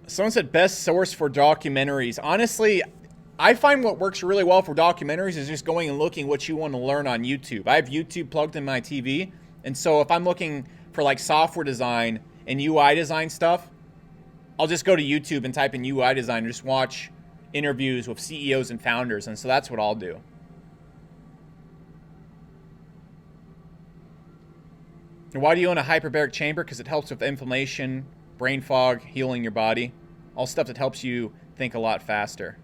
Someone said best source for documentaries. Honestly, I find what works really well for documentaries is just going and looking what you want to learn on YouTube. I have YouTube plugged in my TV, and so if I'm looking for like software design and UI design stuff, I'll just go to YouTube and type in UI design and just watch interviews with CEOs and founders, and so that's what I'll do. And why do you own a hyperbaric chamber? Because it helps with inflammation, brain fog, healing your body. All stuff that helps you think a lot faster.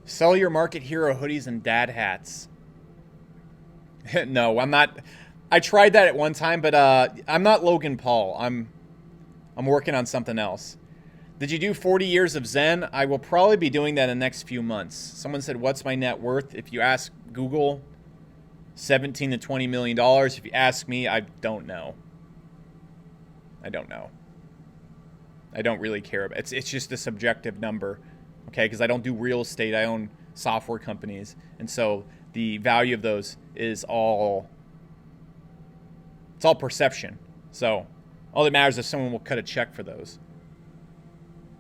Sell your Market Hero hoodies and dad hats. No, I'm not. I tried that at one time, but I'm not Logan Paul. I'm working on something else. Did you do 40 years of Zen? I will probably be doing that in the next few months. Someone said, what's my net worth? If you ask Google, $17 to $20 million. If you ask me, I don't know. I don't know. I don't really care about it. It's just a subjective number, okay? Because I don't do real estate. I own software companies. And so the value of those is all... It's all perception. So all that matters is someone will cut a check for those.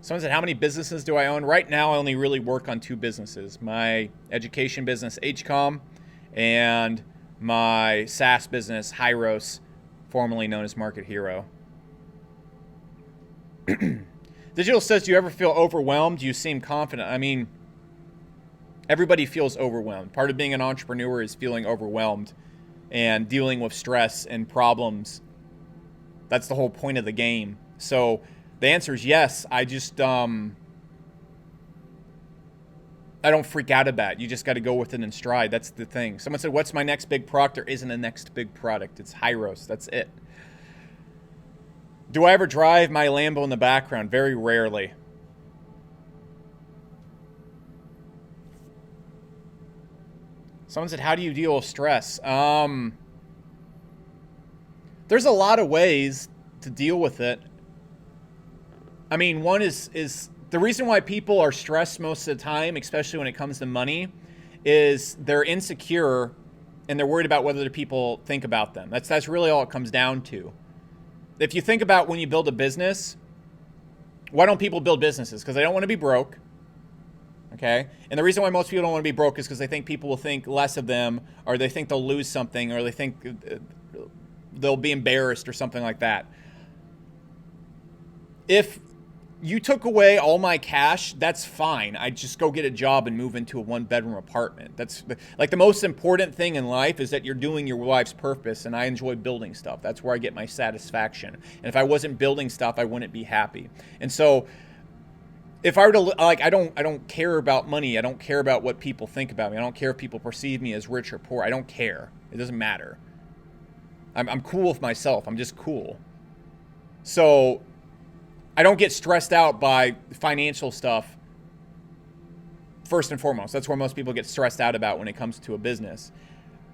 Someone said, how many businesses do I own? Right now, I only really work on 2 businesses. My education business, HCOM, and my SaaS business, Hyros, formerly known as Market Hero. Digital says, do you ever feel overwhelmed? You seem confident. I mean, everybody feels overwhelmed. Part of being an entrepreneur is feeling overwhelmed and dealing with stress and problems. That's the whole point of the game. So the answer is yes. I just, I don't freak out about it. You just got to go with it in stride. That's the thing. Someone said, what's my next big product? There isn't a next big product. It's Hyros. That's it. Do I ever drive my Lambo in the background? Very rarely. Someone said, how do you deal with stress? There's a lot of ways to deal with it. I mean, one is the reason why people are stressed most of the time, especially when it comes to money, is they're insecure and they're worried about whether the people think about them. That's really all it comes down to. If you think about when you build a business, why don't people build businesses? Because they don't want to be broke. Okay? And the reason why most people don't want to be broke is because they think people will think less of them, or they think they'll lose something, or they think they'll be embarrassed or something like that. If you took away all my cash, that's fine. I'd just go get a job and move into a 1-bedroom apartment. That's like the most important thing in life is that you're doing your life's purpose, and I enjoy building stuff. That's where I get my satisfaction. And if I wasn't building stuff, I wouldn't be happy. And so if I were to, like, I don't care about money. I don't care about what people think about me. I don't care if people perceive me as rich or poor. I don't care. It doesn't matter. I'm cool with myself. I'm just cool. So I don't get stressed out by financial stuff first and foremost. That's where most people get stressed out about when it comes to a business.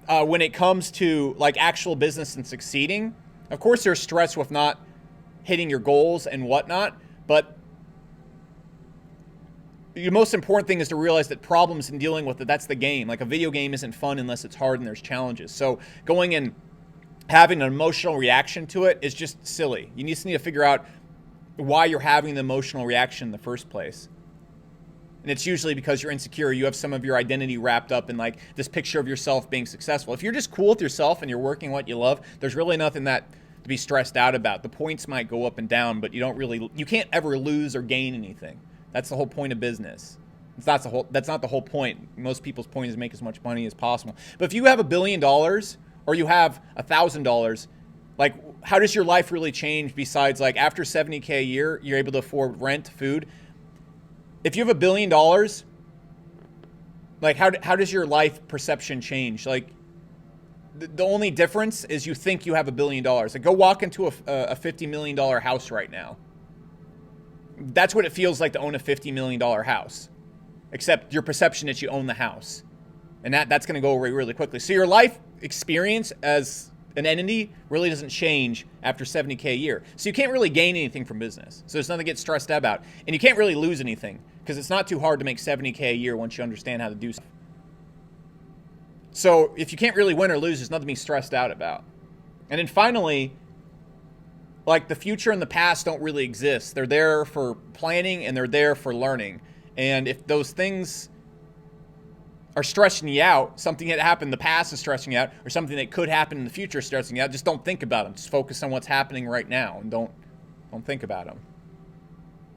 When it comes to like actual business and succeeding, of course there's stress with not hitting your goals and whatnot, but the most important thing is to realize that problems and dealing with it, that's the game. Like a video game isn't fun unless it's hard and there's challenges. So going and having an emotional reaction to it is just silly. You just need to figure out why you're having the emotional reaction in the first place. And it's usually because you're insecure. You have some of your identity wrapped up in like this picture of yourself being successful. If you're just cool with yourself and you're working what you love, there's really nothing that to be stressed out about. The points might go up and down, but you can't ever lose or gain anything. That's the whole point of business. That's not the whole point. Most people's point is make as much money as possible. But if you have $1 billion or you have $1,000, like how does your life really change besides like after $70K a year, you're able to afford rent, food? If you have $1 billion, like how does your life perception change? Like the only difference is you think you have $1 billion. Like go walk into a $50 million house right now. That's what it feels like to own a $50 million house, except your perception that you own the house. And that's going to go away really quickly. So your life experience as an entity really doesn't change after $70K a year. So you can't really gain anything from business. So there's nothing to get stressed out about. And you can't really lose anything because it's not too hard to make $70K a year once you understand how to do stuff. So if you can't really win or lose, there's nothing to be stressed out about. And then finally, like the future and the past don't really exist. They're there for planning and they're there for learning. And if those things are stressing you out, something that happened in the past is stressing you out, or something that could happen in the future is stressing you out, just don't think about them. Just focus on what's happening right now and don't think about them.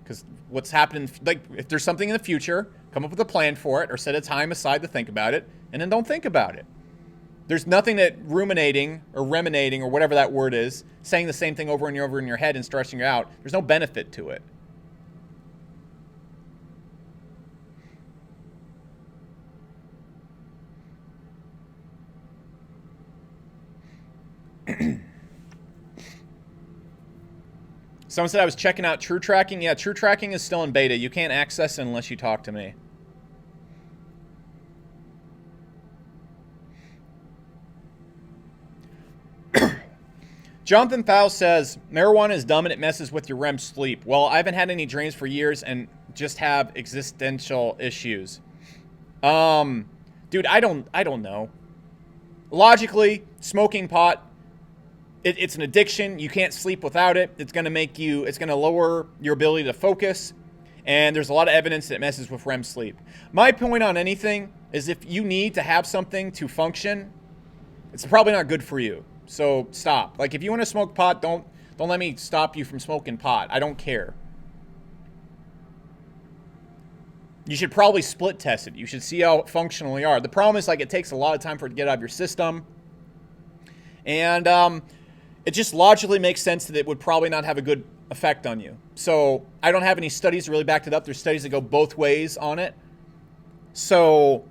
Because what's happening, like if there's something in the future, come up with a plan for it or set a time aside to think about it, and then don't think about it. There's nothing that ruminating or whatever that word is, saying the same thing over and over in your head and stressing you out, there's no benefit to it. Someone said I was checking out True Tracking. Yeah, True Tracking is still in beta. You can't access it unless you talk to me. Jonathan Thau says, marijuana is dumb and it messes with your REM sleep. Well, I haven't had any dreams for years and just have existential issues. Dude, I don't know. Logically, smoking pot, it's an addiction. You can't sleep without it. It's going to lower your ability to focus. And there's a lot of evidence that it messes with REM sleep. My point on anything is if you need to have something to function, it's probably not good for you. So stop. Like if you want to smoke pot, don't let me stop you from smoking pot. I don't care. You should probably split test it. You should see how functional you are. The problem is like it takes a lot of time for it to get out of your system. And it just logically makes sense that it would probably not have a good effect on you. So I don't have any studies to really back it up. There's studies that go both ways on it. So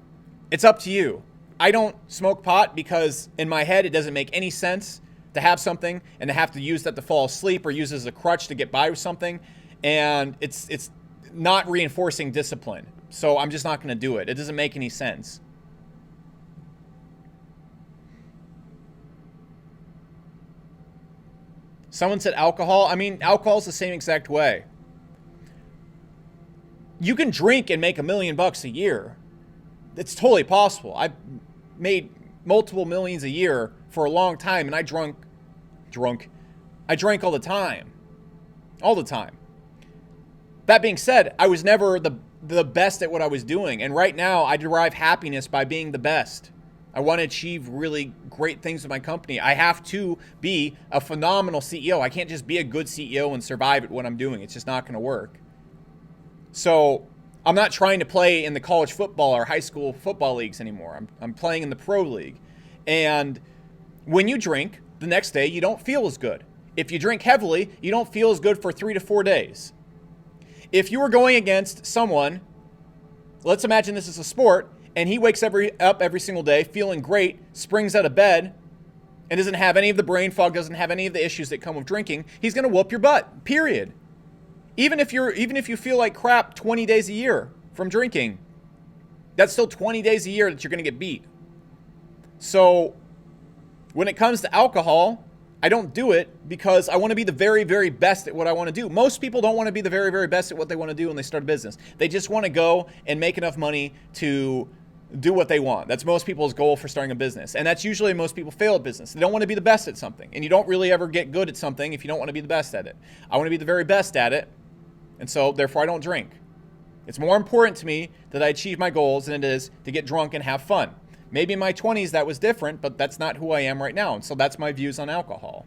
it's up to you. I don't smoke pot because in my head it doesn't make any sense to have something and to have to use that to fall asleep or use it as a crutch to get by with something. And it's not reinforcing discipline. So I'm just not going to do it. It doesn't make any sense. Someone said alcohol. I mean, alcohol is the same exact way. You can drink and make $1 million a year. It's totally possible. I've made multiple millions a year for a long time, and I drank all the time. All the time. That being said, I was never the best at what I was doing, and right now I derive happiness by being the best. I want to achieve really great things with my company. I have to be a phenomenal CEO. I can't just be a good CEO and survive at what I'm doing. It's just not going to work. So I'm not trying to play in the college football or high school football leagues anymore. I'm playing in the pro league. And when you drink, the next day you don't feel as good. If you drink heavily, you don't feel as good for 3 to 4 days. If you were going against someone, let's imagine this is a sport, and he wakes up every single day feeling great, springs out of bed, and doesn't have any of the brain fog, doesn't have any of the issues that come with drinking, he's going to whoop your butt, period. Even if you feel like crap 20 days a year from drinking, That's still 20 days a year that you're going to get beat. So when it comes to alcohol, I don't do it because I want to be the very, very best at what I want to do. Most people don't want to be the very, very best at what they want to do when they start a business. They just want to go and make enough money to do what they want. That's most people's goal for starting a business. And that's usually most people fail at business. They don't want to be the best at something. And you don't really ever get good at something if you don't want to be the best at it. I want to be the very best at it. And so therefore I don't drink. It's more important to me that I achieve my goals than it is to get drunk and have fun. Maybe in my 20s that was different, but that's not who I am right now. And so that's my views on alcohol.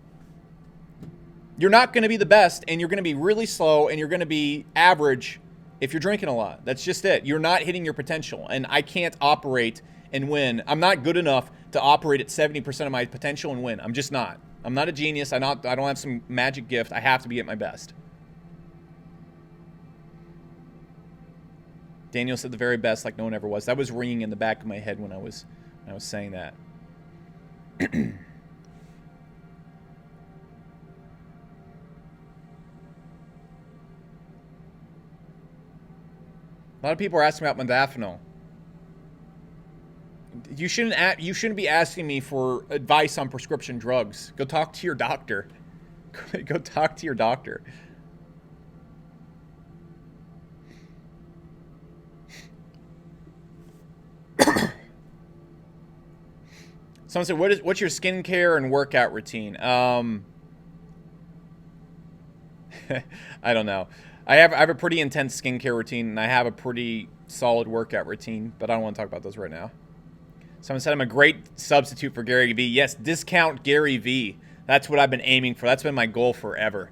You're not going to be the best, and you're going to be really slow, and you're going to be average if you're drinking a lot. That's just it. You're not hitting your potential, and I can't operate and win. I'm not good enough to operate at 70% of my potential and win. I'm just not. I'm not a genius. I don't have some magic gift. I have to be at my best. Daniel said the very best, like no one ever was. That was ringing in the back of my head when I was saying that. A lot of people are asking about modafinil. You shouldn't be asking me for advice on prescription drugs. Go talk to your doctor. Go talk to your doctor. Someone said, what's your skincare and workout routine? I don't know. I have a pretty intense skincare routine, and I have a pretty solid workout routine, but I don't want to talk about those right now. Someone said I'm a great substitute for Gary Vee. Yes, discount Gary Vee. That's what I've been aiming for. That's been my goal forever.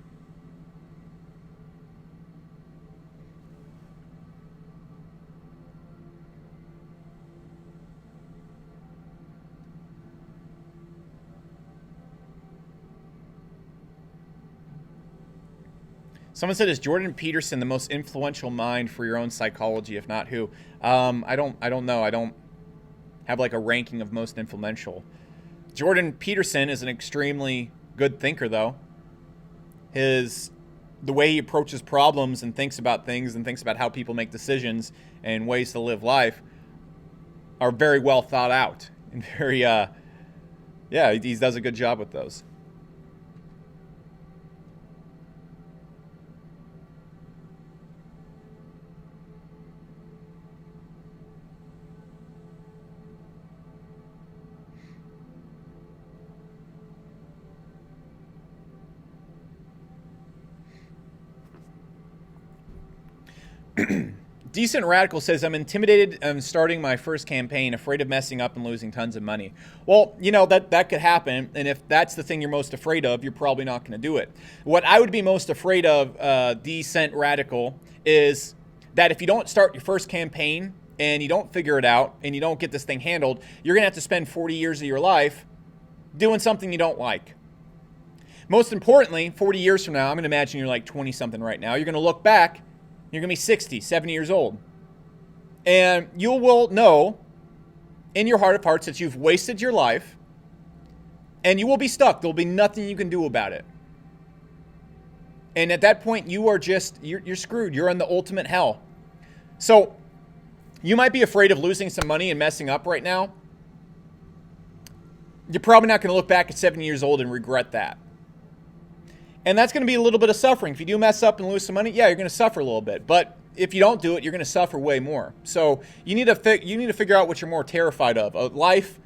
Someone said, is Jordan Peterson the most influential mind for your own psychology? If not, who? I don't know. I don't have like a ranking of most influential. Jordan Peterson is an extremely good thinker, though. The way he approaches problems and thinks about things and thinks about how people make decisions and ways to live life are very well thought out and very, he does a good job with those. Decent Radical says, I'm intimidated. I'm starting my first campaign, afraid of messing up and losing tons of money. Well, that could happen. And if that's the thing you're most afraid of, you're probably not going to do it. What I would be most afraid of, Decent Radical, is that if you don't start your first campaign and you don't figure it out and you don't get this thing handled, you're going to have to spend 40 years of your life doing something you don't like. Most importantly, 40 years from now, I'm going to imagine you're like 20-something right now. You're going to look back. You're going to be 60, 70 years old. And you will know in your heart of hearts that you've wasted your life and you will be stuck. There'll be nothing you can do about it. And at that point, you're screwed. You're in the ultimate hell. So you might be afraid of losing some money and messing up right now. You're probably not going to look back at 70 years old and regret that. And that's going to be a little bit of suffering. If you do mess up and lose some money, yeah, you're going to suffer a little bit. But if you don't do it, you're going to suffer way more. So you need to figure out what you're more terrified of. A life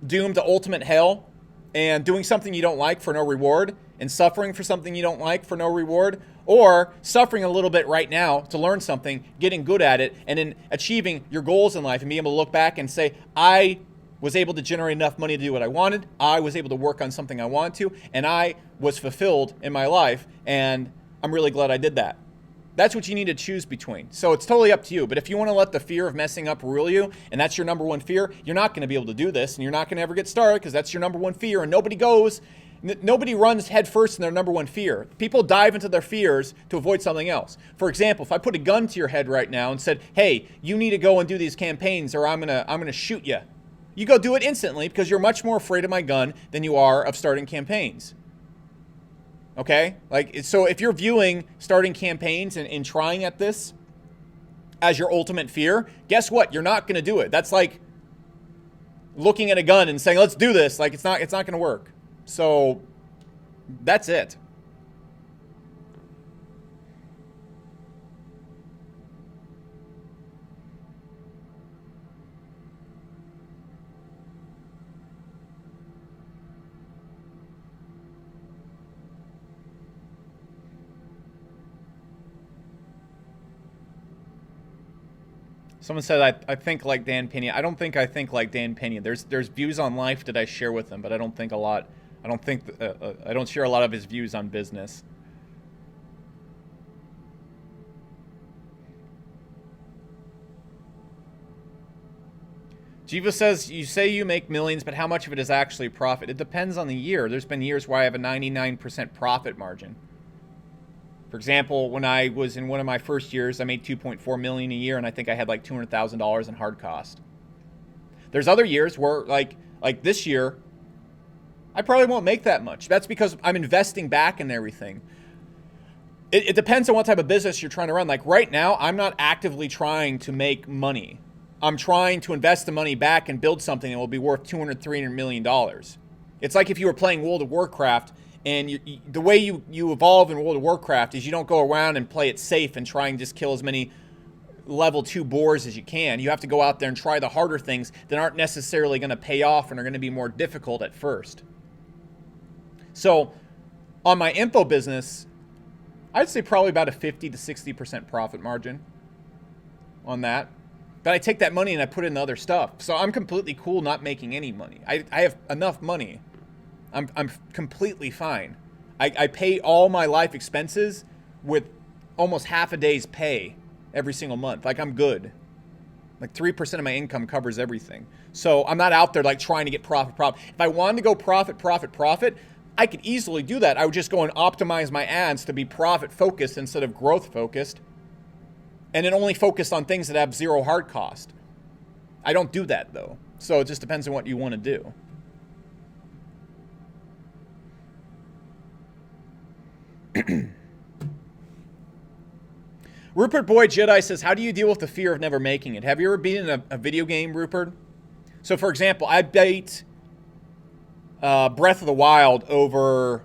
doomed to ultimate hell and doing something you don't like for no reward and suffering for something you don't like for no reward, or suffering a little bit right now to learn something, getting good at it, and then achieving your goals in life and being able to look back and say, I was able to generate enough money to do what I wanted. I was able to work on something I wanted to, and I was fulfilled in my life, and I'm really glad I did that. That's what you need to choose between. So it's totally up to you. But if you want to let the fear of messing up rule you, and that's your number one fear, you're not going to be able to do this, and you're not going to ever get started because that's your number one fear, and nobody runs head first in their number one fear. People dive into their fears to avoid something else. For example, if I put a gun to your head right now and said, hey, you need to go and do these campaigns or I'm gonna shoot you. You go do it instantly because you're much more afraid of my gun than you are of starting campaigns. Okay? So if you're viewing starting campaigns and trying at this as your ultimate fear, guess what? You're not going to do it. That's like looking at a gun and saying, let's do this. Like, it's not going to work. So that's it. Someone said, I think like Dan Pena. I don't think I think like Dan Pena. There's views on life that I share with him, but I don't think a lot. I don't share a lot of his views on business. Jiva says, you say you make millions, but how much of it is actually profit? It depends on the year. There's been years where I have a 99% profit margin. For example, when I was in one of my first years, I made $2.4 million a year, and I think I had like $200,000 in hard cost. There's other years where, like this year, I probably won't make that much. That's because I'm investing back in everything. It depends on what type of business you're trying to run. Like right now, I'm not actively trying to make money. I'm trying to invest the money back and build something that will be worth $200, $300 million. It's like if you were playing World of Warcraft, and the way you evolve in World of Warcraft is you don't go around and play it safe and try and just kill as many level 2 boars as you can. You have to go out there and try the harder things that aren't necessarily going to pay off and are going to be more difficult at first. So on my info business, I'd say probably about a 50 to 60% profit margin on that. But I take that money and I put it in other stuff. So I'm completely cool not making any money. I have enough money. I'm completely fine. I pay all my life expenses with almost half a day's pay every single month. Like, I'm good. Like 3% of my income covers everything. So I'm not out there like trying to get profit. If I wanted to go profit, I could easily do that. I would just go and optimize my ads to be profit focused instead of growth focused. And then only focus on things that have zero hard cost. I don't do that though. So it just depends on what you want to do. Rupert Boyd Jedi says, how do you deal with the fear of never making it? Have you ever been in a video game, Rupert? So for example, I beat Breath of the Wild over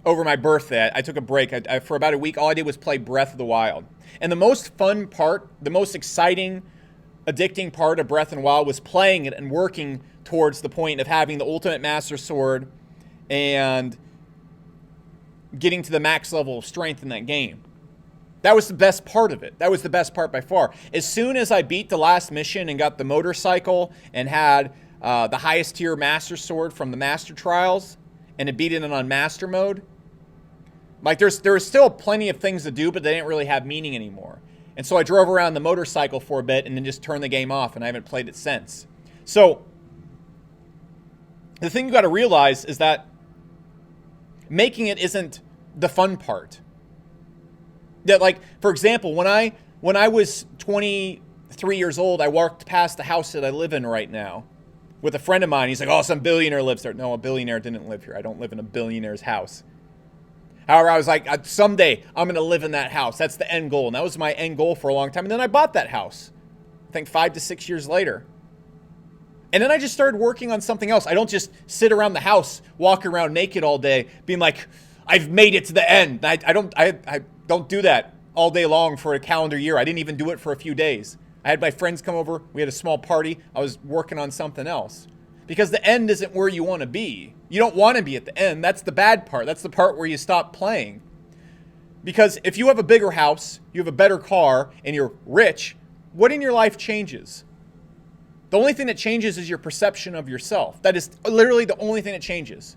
my birthday. I took a break. For about a week, all I did was play Breath of the Wild. And the most fun part, the most exciting, addicting part of Breath of the Wild was playing it and working towards the point of having the ultimate master sword and getting to the max level of strength in that game. That was the best part of it. That was the best part by far. As soon as I beat the last mission and got the motorcycle and had the highest tier master sword from the master trials and it beat it on master mode, like there was still plenty of things to do, but they didn't really have meaning anymore. And so I drove around the motorcycle for a bit and then just turned the game off, and I haven't played it since. So the thing you got to realize is that making it isn't the fun part. That, like, for example, when I was 23 years old, I walked past the house that I live in right now with a friend of mine. He's like, oh, some billionaire lives there. No, a billionaire didn't live here. I don't live in a billionaire's house. However, I was like, someday I'm going to live in that house. That's the end goal. And that was my end goal for a long time. And then I bought that house, I think 5 to 6 years later. And then I just started working on something else. I don't just sit around the house, walk around naked all day, being like, I've made it to the end. I don't do that all day long for a calendar year. I didn't even do it for a few days. I had my friends come over. We had a small party. I was working on something else. Because the end isn't where you want to be. You don't want to be at the end. That's the bad part. That's the part where you stop playing. Because if you have a bigger house, you have a better car, and you're rich, what in your life changes? The only thing that changes is your perception of yourself. That is literally the only thing that changes.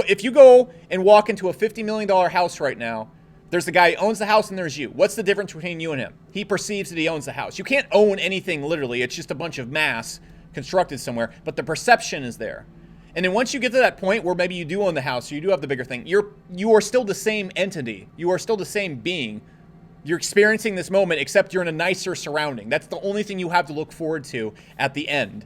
If you go and walk into a $50 million house right now, there's the guy who owns the house and there's you. What's the difference between you and him? He perceives that he owns the house. You can't own anything literally. It's just a bunch of mass constructed somewhere, but the perception is there. And then once you get to that point where maybe you do own the house, or you do have the bigger thing, you are still the same entity. You are still the same being. You're experiencing this moment, except you're in a nicer surrounding. That's the only thing you have to look forward to at the end.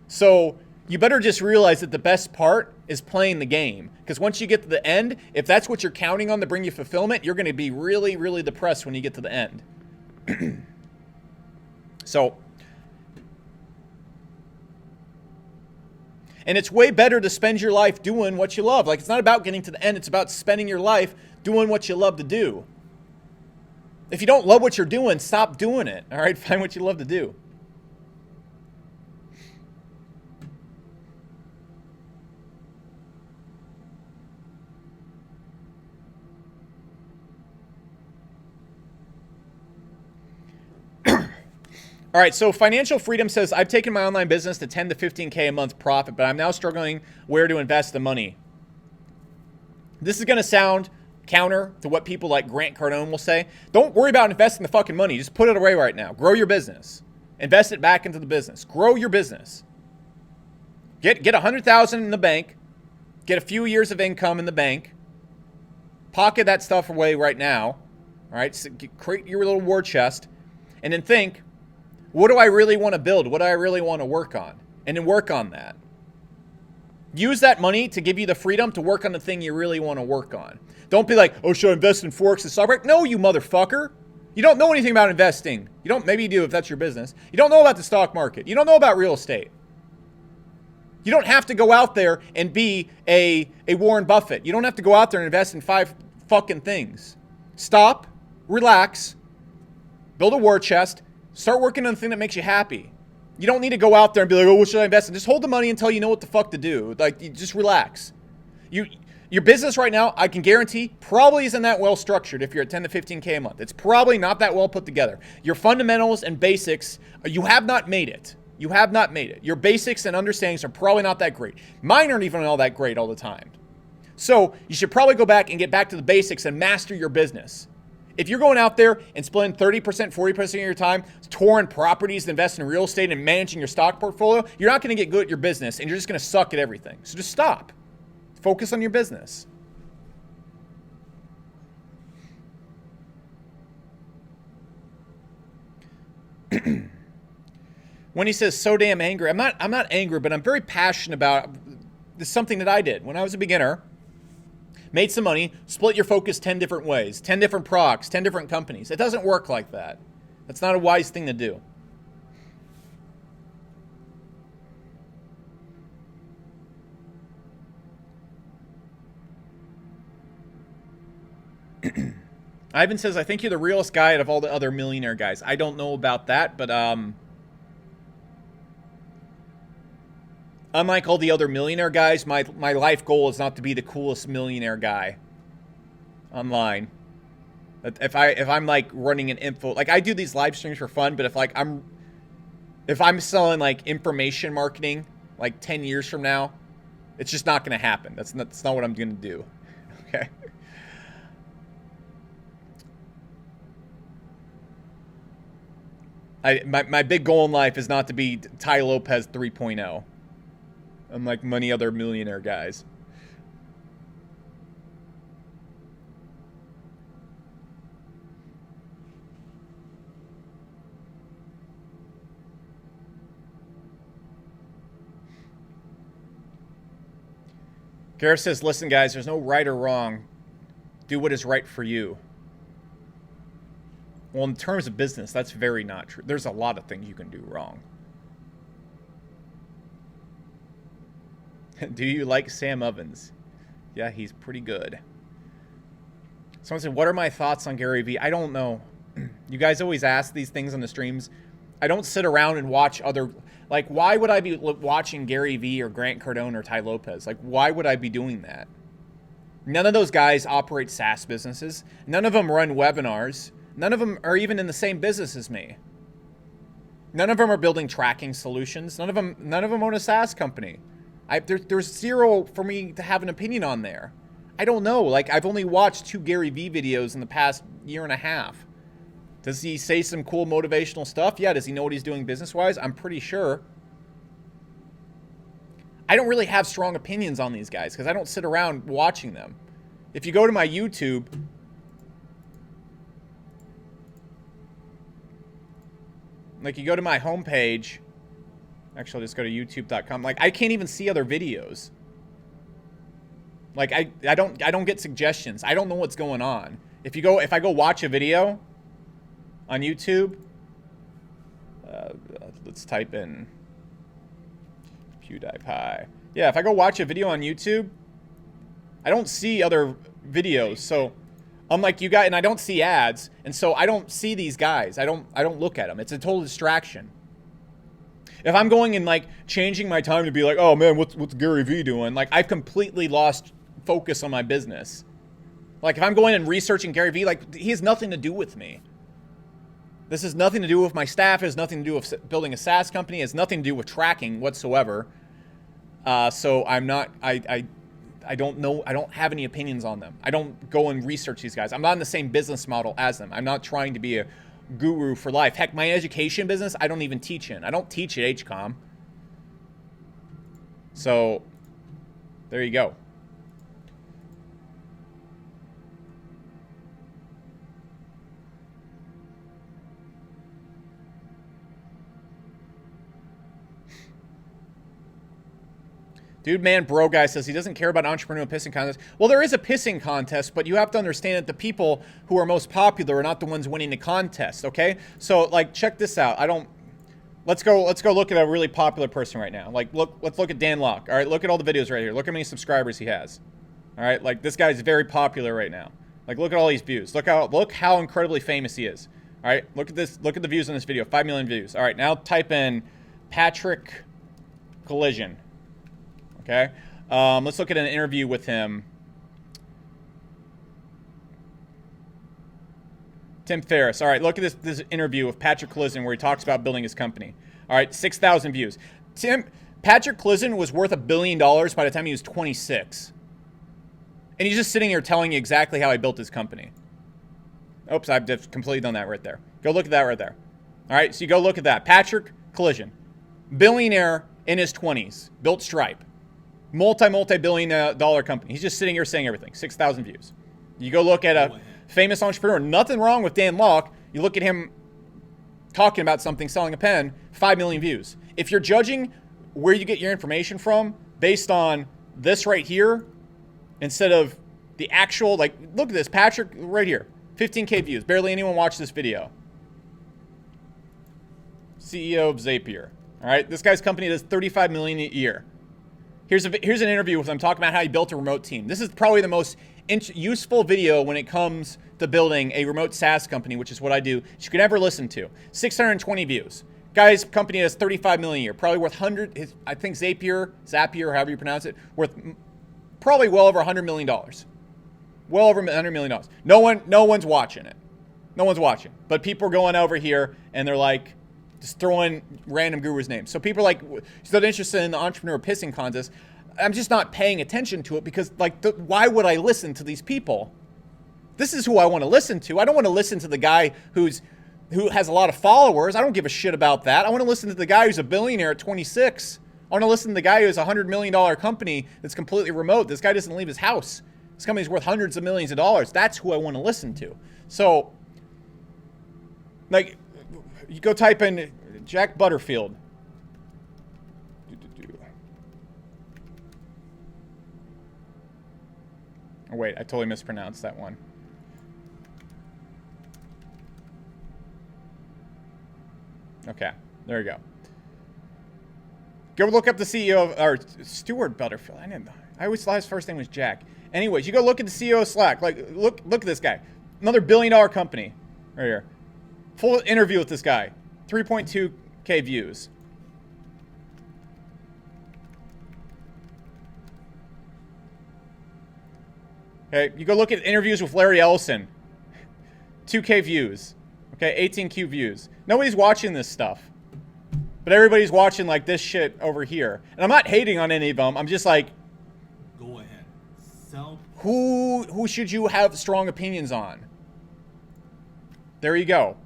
So you better just realize that the best part is playing the game. Because once you get to the end, if that's what you're counting on to bring you fulfillment, you're going to be really, really depressed when you get to the end. So, and it's way better to spend your life doing what you love. Like, it's not about getting to the end. It's about spending your life doing what you love to do. If you don't love what you're doing, stop doing it. All right, find what you love to do. All right, so Financial Freedom says, I've taken my online business to 10 to 15K a month profit, but I'm now struggling where to invest the money. This is going to sound counter to what people like Grant Cardone will say. Don't worry about investing the fucking money. Just put it away right now. Grow your business. Invest it back into the business. Grow your business. Get $100,000 in the bank. Get a few years of income in the bank. Pocket that stuff away right now. All right, so create your little war chest, and then think, what do I really want to build? What do I really want to work on? And then work on that. Use that money to give you the freedom to work on the thing you really want to work on. Don't be like, oh, should I invest in Forex and stock market? No, you motherfucker. You don't know anything about investing. You don't, maybe you do if that's your business. You don't know about the stock market. You don't know about real estate. You don't have to go out there and be a Warren Buffett. You don't have to go out there and invest in 5 fucking things. Stop, relax, build a war chest, start working on the thing that makes you happy. You don't need to go out there and be like, oh, what should I invest in? Just hold the money until you know what the fuck to do. Like, you just relax. Your business right now, I can guarantee, probably isn't that well structured if you're at 10 to 15K a month. It's probably not that well put together. Your fundamentals and basics, you have not made it. You have not made it. Your basics and understandings are probably not that great. Mine aren't even all that great all the time. So you should probably go back and get back to the basics and master your business. If you're going out there and spending 30%, 40% of your time touring properties, investing in real estate, and managing your stock portfolio, you're not going to get good at your business, and you're just going to suck at everything. So just stop. Focus on your business. When he says so damn angry, I'm not angry, but I'm very passionate about this. Something that I did when I was a beginner. Made some money, split your focus 10 different ways, 10 different products, 10 different companies. It doesn't work like that. That's not a wise thing to do. Ivan says, I think you're the realest guy out of all the other millionaire guys. I don't know about that, but unlike all the other millionaire guys, my life goal is not to be the coolest millionaire guy online. If I'm like running an info, like I do these live streams for fun, but if I'm selling like information marketing like 10 years from now, it's just not going to happen. That's not what I'm going to do. Okay. My big goal in life is not to be Ty Lopez 3.0. Unlike many other millionaire guys. Gareth says, listen, guys, there's no right or wrong. Do what is right for you. Well, in terms of business, that's very not true. There's a lot of things you can do wrong. Do you like Sam Ovens? Yeah, he's pretty good. Someone said, what are my thoughts on Gary Vee? I don't know. You guys always ask these things on the streams. I don't sit around and watch other... Like, why would I be watching Gary Vee or Grant Cardone or Ty Lopez? Like, why would I be doing that? None of those guys operate SaaS businesses. None of them run webinars. None of them are even in the same business as me. None of them are building tracking solutions. None of them own a SaaS company. There's zero for me to have an opinion on there. I don't know. Like, I've only watched 2 Gary Vee videos in the past year and a half. Does he say some cool motivational stuff? Yeah. Does he know what he's doing business-wise? I'm pretty sure. I don't really have strong opinions on these guys because I don't sit around watching them. If you go to my YouTube, like you go to my homepage, actually I'll just go to youtube.com. Like I can't even see other videos. Like I don't get suggestions. I don't know what's going on. If I go watch a video on YouTube, let's type in PewDiePie. Yeah, if I go watch a video on YouTube, I don't see other videos. So unlike you guys, and I don't see ads, and so I don't see these guys. I don't look at them. It's a total distraction. If I'm going and like changing my time to be like, oh man, what's Gary Vee doing? Like I've completely lost focus on my business. Like if I'm going and researching Gary Vee, like he has nothing to do with me. This has nothing to do with my staff. It has nothing to do with building a SaaS company. It has nothing to do with tracking whatsoever. So I'm not, I don't know. I don't have any opinions on them. I don't go and research these guys. I'm not in the same business model as them. I'm not trying to be a guru for life. Heck, my education business, I don't even teach in. I don't teach at HCOM. So there you go. Dude, man, bro guy says he doesn't care about entrepreneurial pissing contests. Well, there is a pissing contest, but you have to understand that the people who are most popular are not the ones winning the contest, okay? So, like, check this out. Let's go look at a really popular person right now. Like, let's look at Dan Locke. All right, look at all the videos right here. Look how many subscribers he has. All right, like, this guy's very popular right now. Like, look at all these views. Look how incredibly famous he is. All right, look at this. Look at the views on this video. 5 million views. All right, now type in Patrick Collision. Okay, let's look at an interview with him. Tim Ferriss. All right, look at this interview with Patrick Collision where he talks about building his company. All right, 6,000 views. Patrick Collision was worth $1 billion by the time he was 26. And he's just sitting here telling you exactly how he built his company. Oops, I've just completely done that right there. Go look at that right there. All right, so you go look at that. Patrick Collision, billionaire in his 20s, built Stripe. Multi-billion dollar company. He's just sitting here saying everything. 6,000 views. You go look at a famous entrepreneur. Nothing wrong with Dan Locke. You look at him talking about something, selling a pen, 5 million views. If you're judging where you get your information from based on this right here, instead of the actual, like, look at this. Patrick right here. 15K views. Barely anyone watched this video. CEO of Zapier. All right. This guy's company does 35 million a year. Here's an interview with him talking about how he built a remote team. This is probably the most useful video when it comes to building a remote SaaS company, which is what I do, that you could ever listen to. 620 views. Guy's company has 35 million a year, probably worth 100. I think Zapier, however you pronounce it, worth probably well over $100 million. Well over $100 million. No one's watching it. No one's watching. But people are going over here and they're like, just throwing random gurus' names. So people are like, still interested in the entrepreneur pissing contest. I'm just not paying attention to it because, like, why would I listen to these people? This is who I want to listen to. I don't want to listen to the guy who has a lot of followers. I don't give a shit about that. I want to listen to the guy who's a billionaire at 26. I want to listen to the guy who has a $100 million company that's completely remote. This guy doesn't leave his house. This company's worth hundreds of millions of dollars. That's who I want to listen to. So, like, you go type in Jack Butterfield. Oh, wait, I totally mispronounced that one. Okay, there you go. Go look up the CEO of, or Stuart Butterfield. I always thought his first name was Jack. Anyways, you go look at the CEO of Slack. Like, look at this guy. Another $1 billion company right here. Full interview with this guy. 3.2K views. Okay, you go look at interviews with Larry Ellison. 2K views. Okay, 18Q views. Nobody's watching this stuff. But everybody's watching, like, this shit over here. And I'm not hating on any of them. I'm just like, go ahead. Who should you have strong opinions on? There you go.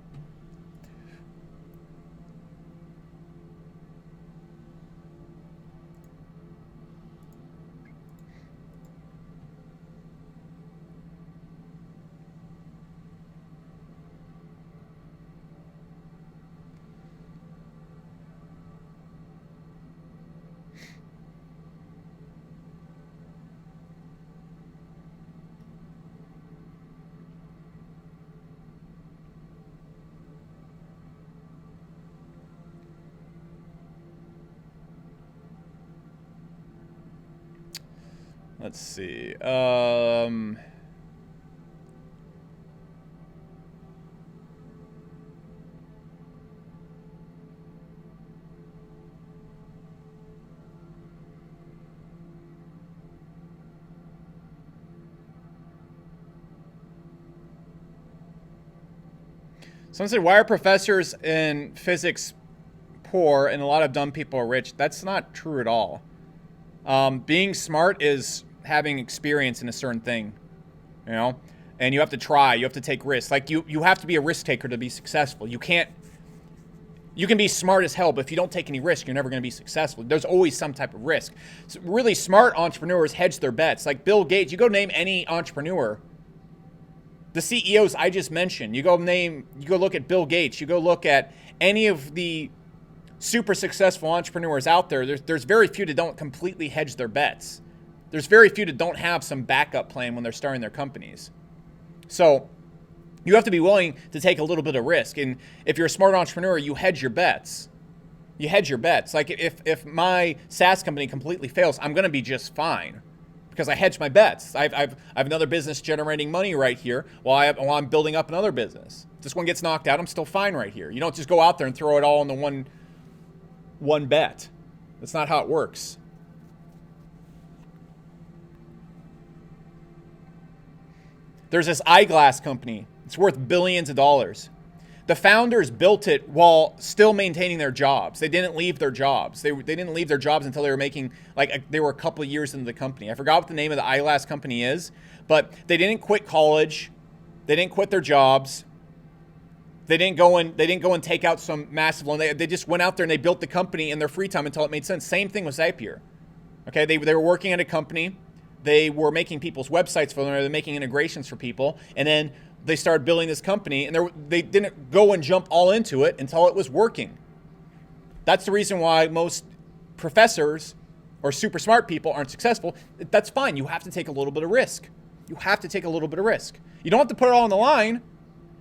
Let's see. Someone said, why are professors in physics poor and a lot of dumb people are rich? That's not true at all. Being smart is having experience in a certain thing, you know, and you have to try, you have to take risks. Like you have to be a risk taker to be successful. You can be smart as hell, but if you don't take any risk, you're never going to be successful. There's always some type of risk. So really smart entrepreneurs hedge their bets. Like Bill Gates, you go name any entrepreneur. The CEOs I just mentioned, you go look at Bill Gates, you go look at any of the super successful entrepreneurs out there, there's very few that don't completely hedge their bets. There's very few that don't have some backup plan when they're starting their companies. So you have to be willing to take a little bit of risk. And if you're a smart entrepreneur, you hedge your bets. You hedge your bets. Like if my SaaS company completely fails, I'm going to be just fine because I hedge my bets. I have another business generating money right here while I'm building up another business. If this one gets knocked out, I'm still fine right here. You don't just go out there and throw it all in the one bet. That's not how it works. There's this eyeglass company. It's worth billions of dollars. The founders built it while still maintaining their jobs. They didn't leave their jobs. They didn't leave their jobs until they were making, they were a couple of years into the company. I forgot what the name of the eyeglass company is, but they didn't quit college. They didn't quit their jobs. They didn't go and take out some massive loan. They just went out there and they built the company in their free time until it made sense. Same thing with Zapier. Okay, they were working at a company. They were making people's websites for them. They were making integrations for people. And then they started building this company, and they didn't go and jump all into it until it was working. That's the reason why most professors or super smart people aren't successful. That's fine. You have to take a little bit of risk. You have to take a little bit of risk. You don't have to put it all on the line.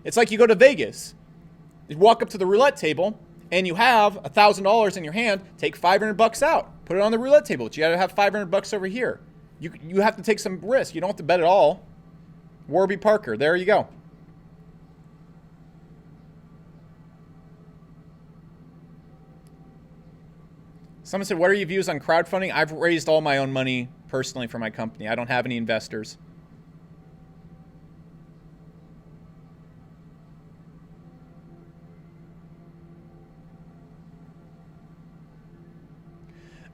It's like you go to Vegas. You walk up to the roulette table, and you have $1,000 in your hand. Take $500 out. Put it on the roulette table. But you got to have $500 over here. You have to take some risk. You don't have to bet it all. Warby Parker, there you go. Someone said, what are your views on crowdfunding? I've raised all my own money personally for my company. I don't have any investors.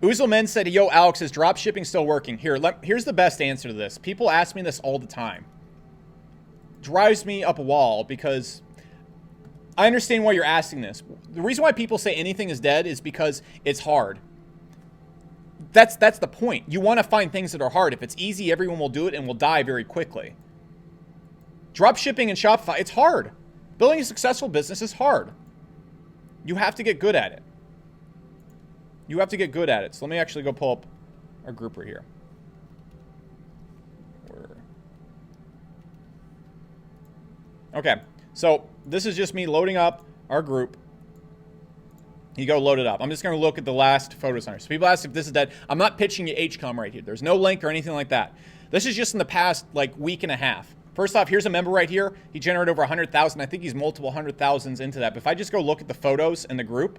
Uzelman said, yo, Alex, is drop shipping still working? Here's the best answer to this. People ask me this all the time. Drives me up a wall because I understand why you're asking this. The reason why people say anything is dead is because it's hard. That's the point. You want to find things that are hard. If it's easy, everyone will do it and will die very quickly. Drop shipping and Shopify, it's hard. Building a successful business is hard. You have to get good at it. You have to get good at it. So let me actually go pull up our group right here. Okay, so this is just me loading up our group. You go load it up. I'm just going to look at the last photos on here. So people ask if this is dead. I'm not pitching you HCOM right here. There's no link or anything like that. This is just in the past week and a half. First off, here's a member right here. He generated over 100,000. I think he's multiple 100,000s into that. But if I just go look at the photos in the group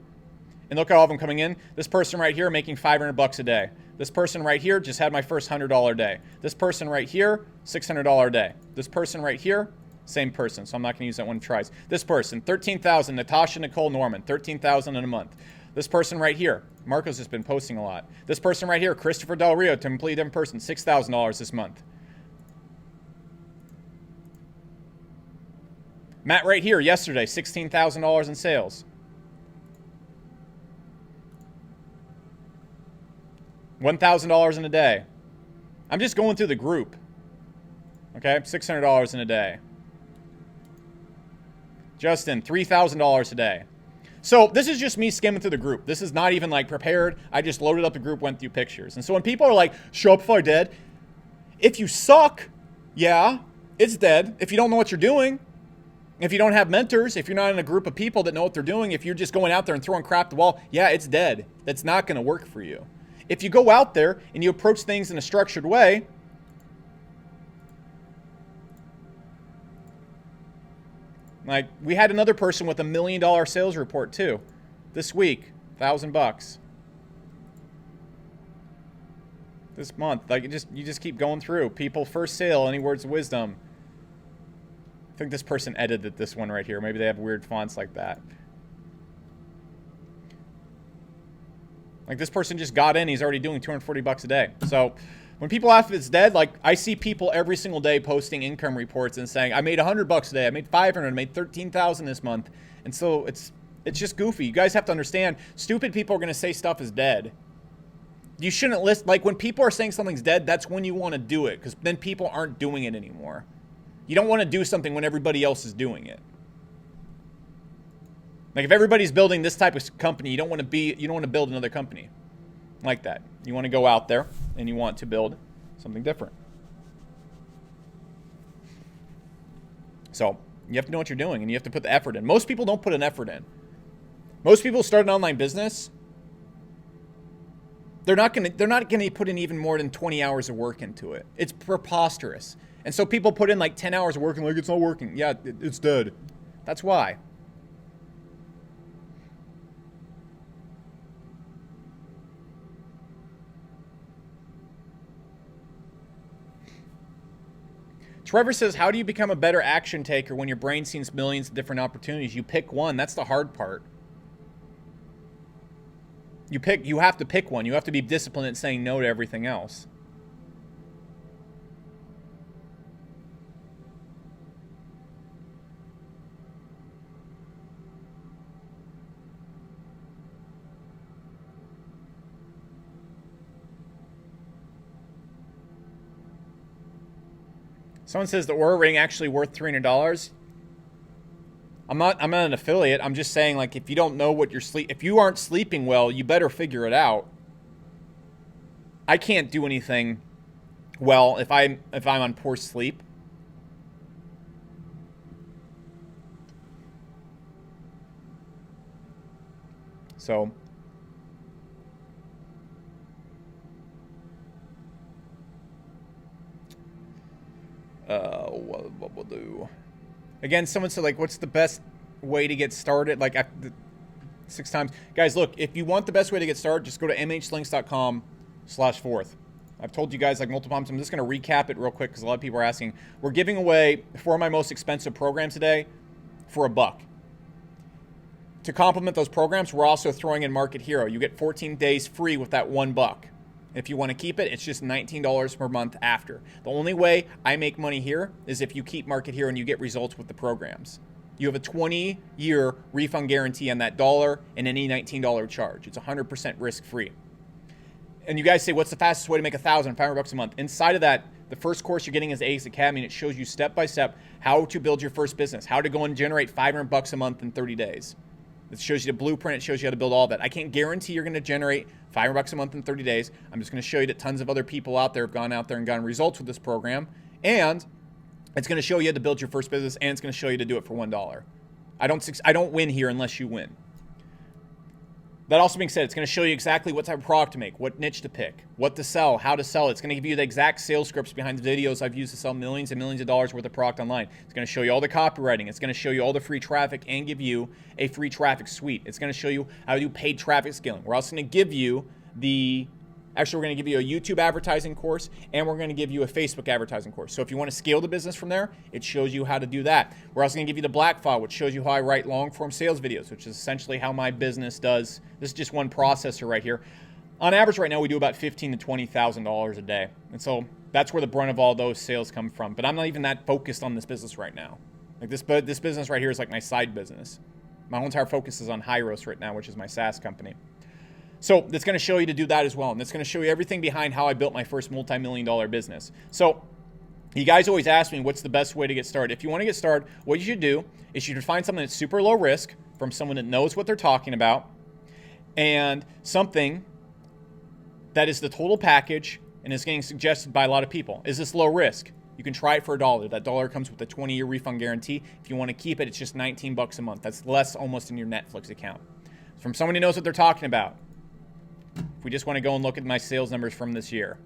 and look at all of them coming in, this person right here making $500 a day. This person right here just had my first $100 day. This person right here, $600 a day. This person right here, same person, so I'm not going to use that one tries. This person, 13,000, Natasha Nicole Norman, 13,000 in a month. This person right here, Marco's just been posting a lot. This person right here, Christopher Del Rio, completely different person, $6,000 this month. Matt right here, yesterday, $16,000 in sales. $1,000 in a day. I'm just going through the group. Okay, $600 in a day. Justin, $3,000 a day. So this is just me skimming through the group. This is not even prepared. I just loaded up the group, went through pictures. And so when people are like, Shopify dead, if you suck, yeah, it's dead. If you don't know what you're doing, if you don't have mentors, if you're not in a group of people that know what they're doing, if you're just going out there and throwing crap at the wall, yeah, it's dead. That's not going to work for you. If you go out there and you approach things in a structured way, Like, we had another person with $1 million sales report too this week, $1,000 this month. Like, you just keep going through. People first sale, any words of wisdom. I think this person edited this one right here. Maybe they have weird fonts like that. Like, this person just got in, he's already doing $240 a day. So when people ask if it's dead, like, I see people every single day posting income reports and saying, I made $100 a day, I made 500, I made 13,000 this month. And so it's just goofy. You guys have to understand, stupid people are going to say stuff is dead. You shouldn't list, like, when people are saying something's dead, that's when you want to do it, because then people aren't doing it anymore. You don't want to do something when everybody else is doing it. Like, if everybody's building this type of company, you don't want to build another company like that. You want to go out there and you want to build something different. So you have to know what you're doing and you have to put the effort in. Most people don't put an effort in. Most people start an online business. They're not going to put in even more than 20 hours of work into it. It's preposterous. And so people put in like 10 hours of work and like, it's not working. Yeah, it's dead. That's why. Trevor says, how do you become a better action taker when your brain sees millions of different opportunities? You pick one. That's the hard part. You have to pick one. You have to be disciplined in saying no to everything else. Someone says the Aura ring actually worth $300. I'm not an affiliate. I'm just saying, like, if you don't know what if you aren't sleeping well, you better figure it out. I can't do anything well if I'm on poor sleep. So what we'll do. Again, someone said, like, what's the best way to get started? Like, 6 times. Guys, look, if you want the best way to get started, just go to mhlinks.com/fourth. I've told you guys, like, multiple times. I'm just going to recap it real quick because a lot of people are asking. We're giving away 4 of my most expensive programs today for $1. To complement those programs, we're also throwing in Market Hero. You get 14 days free with that $1. If you want to keep it, it's just $19 per month after. The only way I make money here is if you keep Market Hero and you get results with the programs. You have a 20-year refund guarantee on that dollar and any $19 charge. It's 100% risk-free. And you guys say, what's the fastest way to make $1,500 a month? Inside of that, the first course you're getting is ACE Academy, and it shows you step-by-step how to build your first business, how to go and generate $500 a month in 30 days. It shows you the blueprint. It shows you how to build all that. I can't guarantee you're going to generate $500 a month in 30 days. I'm just going to show you that tons of other people out there have gone out there and gotten results with this program. And it's going to show you how to build your first business, and it's going to show you to do it for $1. I don't win here unless you win. That also being said, it's going to show you exactly what type of product to make, what niche to pick, what to sell, how to sell it. It's going to give you the exact sales scripts behind the videos I've used to sell millions and millions of dollars worth of product online. It's going to show you all the copywriting. It's going to show you all the free traffic and give you a free traffic suite. It's going to show you how to do paid traffic scaling. We're also going to give you we're going to give you a YouTube advertising course, and we're going to give you a Facebook advertising course. So if you want to scale the business from there, it shows you how to do that. We're also going to give you the black file, which shows you how I write long-form sales videos, which is essentially how my business does. This is just one processor right here. On average right now, we do about $15,000 to $20,000 a day. And so that's where the brunt of all those sales come from. But I'm not even that focused on this business right now. Like this business right here is like my side business. My whole entire focus is on Hyros right now, which is my SaaS company. So it's going to show you to do that as well. And it's going to show you everything behind how I built my first multi-million-dollar business. So you guys always ask me, what's the best way to get started? If you want to get started, what you should do is you should find something that's super low risk from someone that knows what they're talking about, and something that is the total package and is getting suggested by a lot of people. Is this low risk? You can try it for $1. That $1 comes with a 20-year refund guarantee. If you want to keep it, it's just $19 a month. That's less almost in your Netflix account. From someone who knows what they're talking about. If we just want to go and look at my sales numbers from this year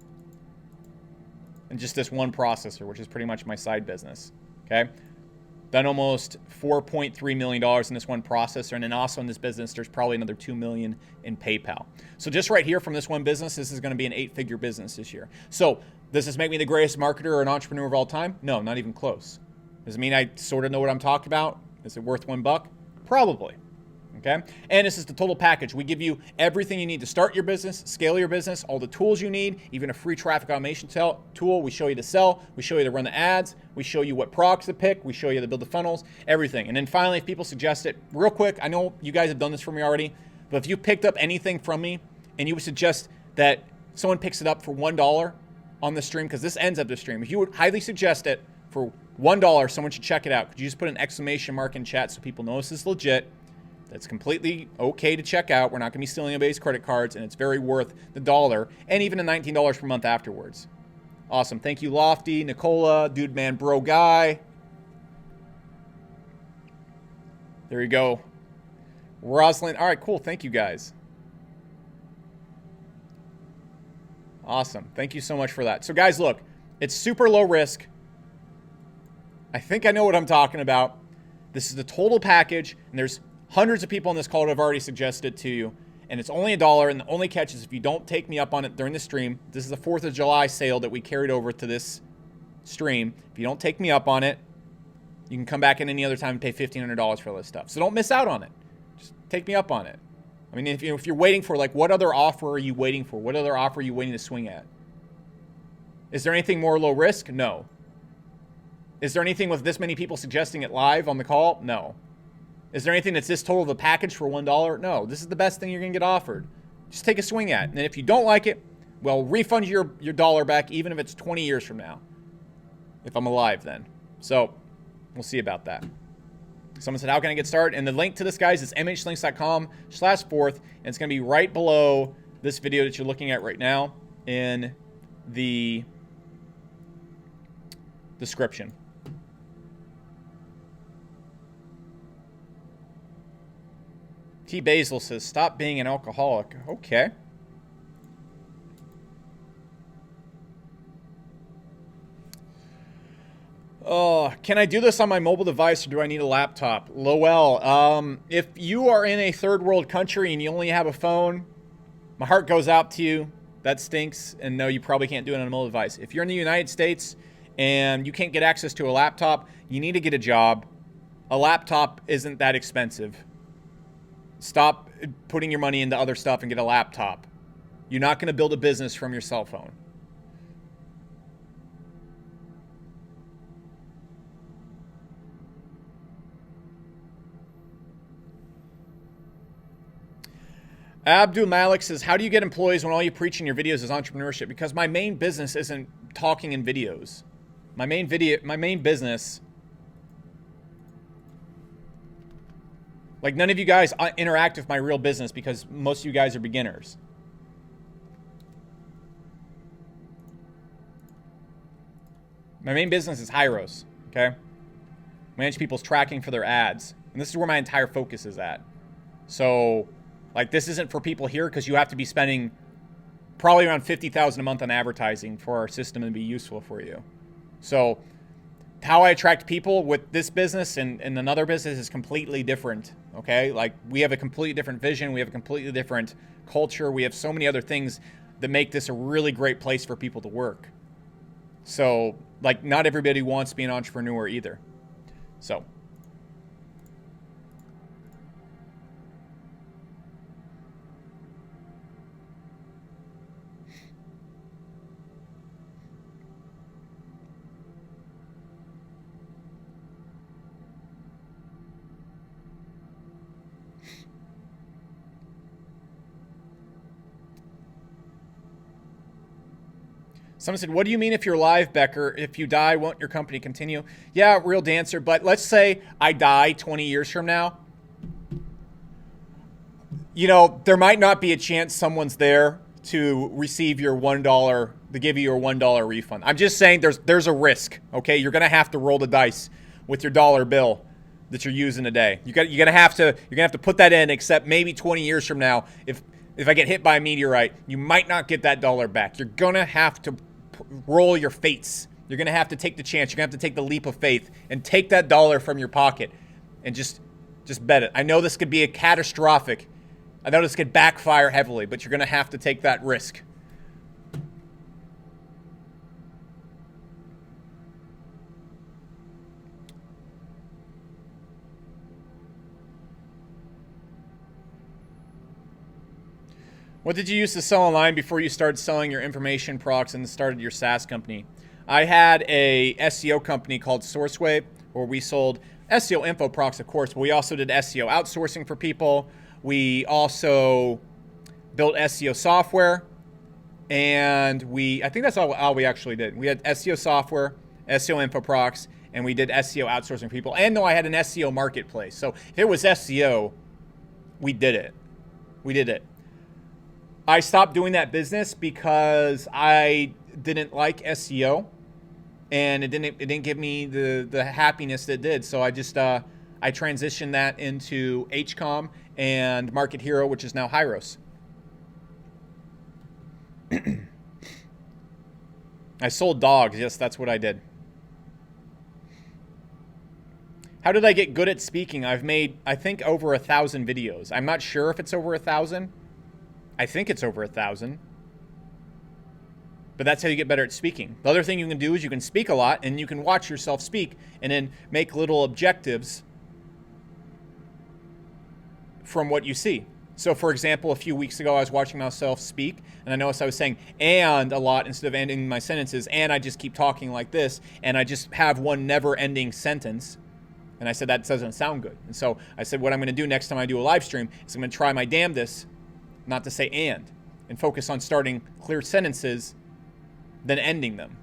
and just this one processor, which is pretty much my side business, okay? Done almost $4.3 million in this one processor. And then also in this business, there's probably another $2 million in PayPal. So just right here from this one business, this is going to be an 8-figure business this year. So does this make me the greatest marketer or an entrepreneur of all time? No, not even close. Does it mean I sort of know what I'm talking about? Is it worth $1? Probably. Okay. And this is the total package. We give you everything you need to start your business, scale your business, all the tools you need, even a free traffic automation tool. We show you to sell. We show you to run the ads. We show you what products to pick. We show you to build the funnels, everything. And then finally, if people suggest it, real quick, I know you guys have done this for me already, but if you picked up anything from me and you would suggest that someone picks it up for $1 on the stream, because this ends up the stream, if you would highly suggest it for $1, someone should check it out. Could you just put an exclamation mark in chat so people know this is legit? That's completely okay to check out. We're not going to be stealing anybody's credit cards, and it's very worth the $1 and even the $19 per month afterwards. Awesome. Thank you, Lofty, Nicola, Dude Man Bro Guy. There you go. Rosalind. All right, cool. Thank you, guys. Awesome. Thank you so much for that. So, guys, look, it's super low risk. I think I know what I'm talking about. This is the total package, and there's hundreds of people on this call that have already suggested it to you, and it's only $1, and the only catch is if you don't take me up on it during the stream. This is the 4th of July sale that we carried over to this stream. If you don't take me up on it, you can come back in any other time and pay $1,500 for all this stuff. So don't miss out on it. Just take me up on it. I mean, if you're waiting for, like, what other offer are you waiting for? What other offer are you waiting to swing at? Is there anything more low risk? No. Is there anything with this many people suggesting it live on the call? No. Is there anything that's this total of a package for $1? No. This is the best thing you're going to get offered. Just take a swing at it. And if you don't like it, well, refund your dollar back, even if it's 20 years from now. If I'm alive then. So we'll see about that. Someone said, how can I get started? And the link to this, guys, is mhlinks.com/4th. And it's going to be right below this video that you're looking at right now in the description. T. Basil says, stop being an alcoholic. Okay. Oh, can I do this on my mobile device or do I need a laptop? Lowell, if you are in a third world country and you only have a phone, my heart goes out to you. That stinks. And no, you probably can't do it on a mobile device. If you're in the United States and you can't get access to a laptop, you need to get a job. A laptop isn't that expensive. Stop putting your money into other stuff and get a laptop. You're not going to build a business from your cell phone. Abdul Malik says, how do you get employees when all you preach in your videos is entrepreneurship? Because my main business isn't talking in videos. My main business, like, none of you guys interact with my real business because most of you guys are beginners. My main business is Hyros, okay? Manage people's tracking for their ads. And this is where my entire focus is at. So, like, this isn't for people here because you have to be spending probably around $50,000 a month on advertising for our system and be useful for you. So how I attract people with this business and another business is completely different, okay? Like, we have a completely different vision. We have a completely different culture. We have so many other things that make this a really great place for people to work. So, like, not everybody wants to be an entrepreneur either. So, someone said, what do you mean if you're live, Becker? If you die, won't your company continue? Yeah, real dancer. But let's say I die 20 years from now. You know, there might not be a chance someone's there to receive your $1, to give you your $1 refund. I'm just saying there's a risk, okay? You're going to have to roll the dice with your dollar bill that you're using today. You're going to have to put that in, except maybe 20 years from now, if I get hit by a meteorite, you might not get that dollar back. You're going to have to roll your fates You're going to have to take the chance. You're going to have to take the leap of faith and take that dollar from your pocket and just bet it. I know this could be a catastrophic. I know this could backfire heavily, but you're going to have to take that risk. What did you use to sell online before you started selling your information products and started your SaaS company? I had a SEO company called SourceWave where we sold SEO info products, of course, but we also did SEO outsourcing for people. We also built SEO software, and I think that's all we actually did. We had SEO software, SEO info products, and we did SEO outsourcing for people. And I had an SEO marketplace. So if it was SEO, we did it. We did it. I stopped doing that business because I didn't like SEO, and it didn't give me the happiness that it did. So I just I transitioned that into HCOM and Market Hero, which is now Hyros. I sold dogs. Yes, that's what I did. How did I get good at speaking? I've made, I think, over 1,000 videos. I'm not sure if it's over 1,000. I think it's over 1,000. But that's how you get better at speaking. The other thing you can do is you can speak a lot, and you can watch yourself speak and then make little objectives from what you see. So, for example, a few weeks ago, I was watching myself speak, and I noticed I was saying "and" a lot instead of ending my sentences, and I just keep talking like this, and I just have one never-ending sentence. And I said, that doesn't sound good. And so I said, what I'm going to do next time I do a live stream is I'm going to try my damnedest not to say and focus on starting clear sentences, then ending them,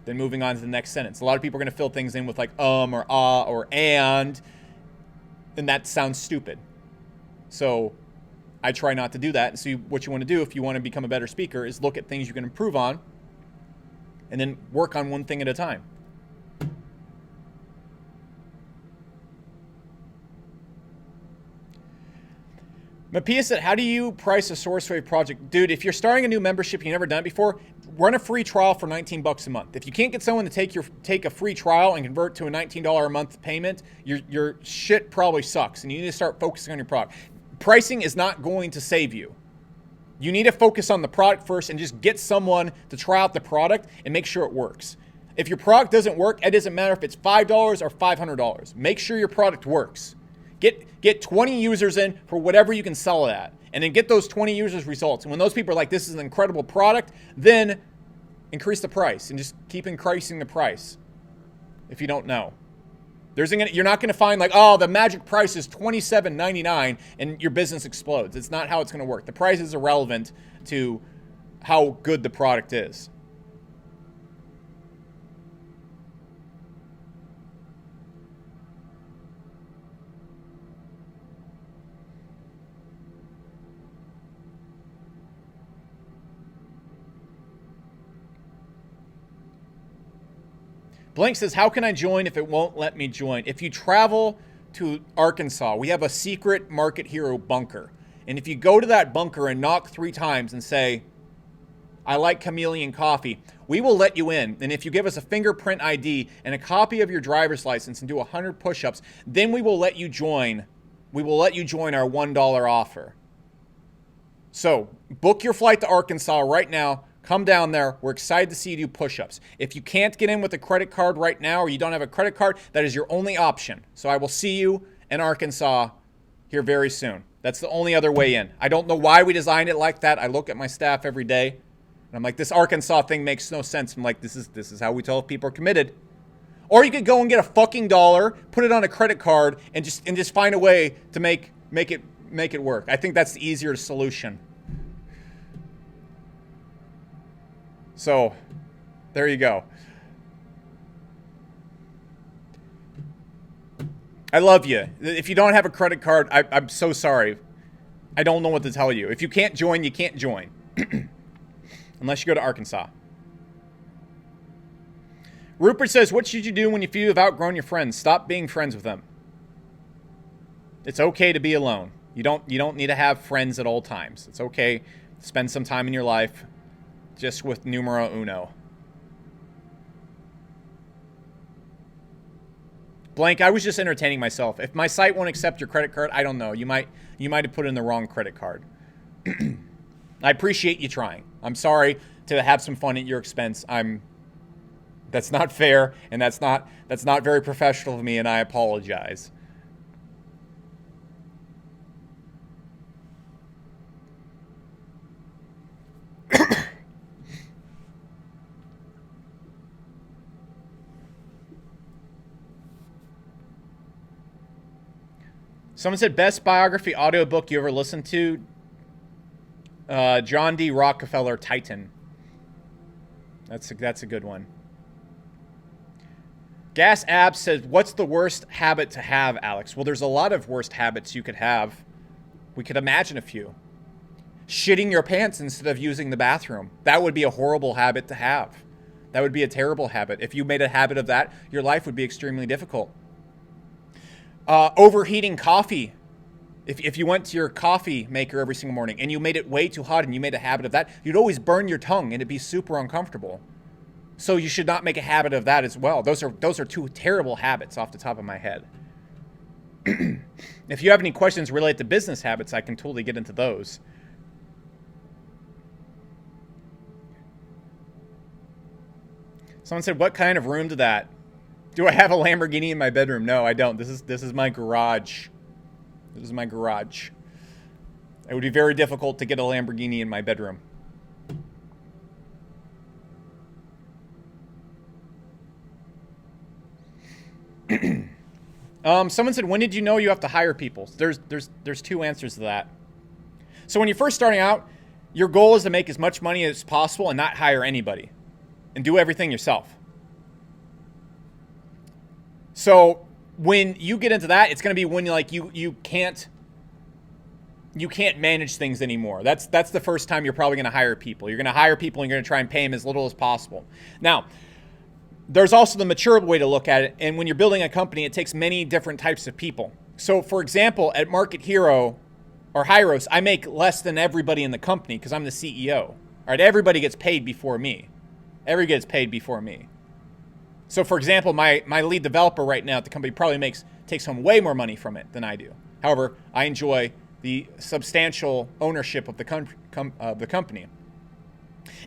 then moving on to the next sentence. A lot of people are going to fill things in with like or ah or and that sounds stupid. So I try not to do that. And so what you want to do if you want to become a better speaker is look at things you can improve on and then work on one thing at a time. Mapia said, how do you price a SourceWave project? Dude, if you're starting a new membership and you've never done it before, run a free trial for $19 a month. If you can't get someone to take a free trial and convert to a $19 a month payment, your shit probably sucks, and you need to start focusing on your product. Pricing is not going to save you. You need to focus on the product first and just get someone to try out the product and make sure it works. If your product doesn't work, it doesn't matter if it's $5 or $500. Make sure your product works. Get 20 users in for whatever you can sell it at, and then get those 20 users results. And when those people are like, this is an incredible product, then increase the price and just keep increasing the price. If you don't know, you're not going to find like, oh, the magic price is $27.99 and your business explodes. It's not how it's going to work. The price is irrelevant to how good the product is. Blank says, how can I join if it won't let me join? If you travel to Arkansas, we have a secret Market Hero bunker. And if you go to that bunker and knock 3 times and say, I like Chameleon Coffee, we will let you in. And if you give us a fingerprint ID and a copy of your driver's license and do 100 push-ups, then we will let you join. We will let you join our $1 offer. So book your flight to Arkansas right now. Come down there. We're excited to see you do push-ups. If you can't get in with a credit card right now, or you don't have a credit card, that is your only option. So I will see you in Arkansas here very soon. That's the only other way in. I don't know why we designed it like that. I look at my staff every day, and I'm like, this Arkansas thing makes no sense. I'm like, this is how we tell if people are committed. Or you could go and get a fucking dollar, put it on a credit card, and just find a way to make it work. I think that's the easier solution. So, there you go. I love you. If you don't have a credit card, I'm so sorry. I don't know what to tell you. If you can't join, you can't join. Unless you go to Arkansas. Rupert says, what should you do when you feel you've outgrown your friends? Stop being friends with them. It's okay to be alone. You don't need to have friends at all times. It's okay to spend some time in your life just with numero uno. Blank, I was just entertaining myself. If my site won't accept your credit card, I don't know. You might have put in the wrong credit card. I appreciate you trying. I'm sorry to have some fun at your expense. That's not fair, and that's not very professional of me, and I apologize. Someone said, best biography audiobook you ever listened to? John D. Rockefeller, Titan. That's a good one. Gas Abs says, what's the worst habit to have, Alex? Well, there's a lot of worst habits you could have. We could imagine a few. Shitting your pants instead of using the bathroom. That would be a horrible habit to have. That would be a terrible habit. If you made a habit of that, your life would be extremely difficult. Overheating coffee. If you went to your coffee maker every single morning and you made it way too hot and you made a habit of that, you'd always burn your tongue and it'd be super uncomfortable. So you should not make a habit of that as well. Those are two terrible habits off the top of my head. If you have any questions related to business habits, I can totally get into those. Someone said, what kind of room to that? Do I have a Lamborghini in my bedroom? No, I don't. This is my garage. This is my garage. It would be very difficult to get a Lamborghini in my bedroom. Someone said, when did you know you have to hire people? There's two answers to that. So when you're first starting out, your goal is to make as much money as possible and not hire anybody and do everything yourself. So when you get into that, it's going to be when you can't manage things anymore. That's the first time you're probably going to hire people. You're going to hire people and you're going to try and pay them as little as possible. Now, there's also the mature way to look at it. And when you're building a company, it takes many different types of people. So for example, at Market Hero or Hyros, I make less than everybody in the company because I'm the CEO. All right, everybody gets paid before me. Everybody gets paid before me. So for example, my lead developer right now at the company probably takes home way more money from it than I do. However, I enjoy the substantial ownership of the company.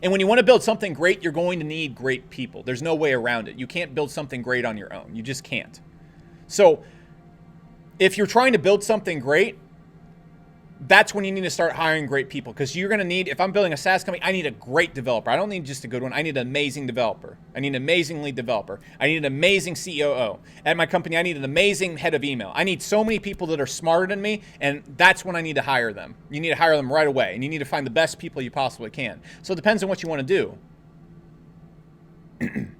And when you want to build something great, you're going to need great people. There's no way around it. You can't build something great on your own. You just can't. So if you're trying to build something great, that's when you need to start hiring great people, because you're going to need, if I'm building a SaaS company, I need a great developer. I don't need just a good one. I need an amazing developer. I need an amazing lead developer. I need an amazing COO. At my company, I need an amazing head of email. I need so many people that are smarter than me, and that's when I need to hire them. You need to hire them right away, and you need to find the best people you possibly can. So it depends on what you want to do.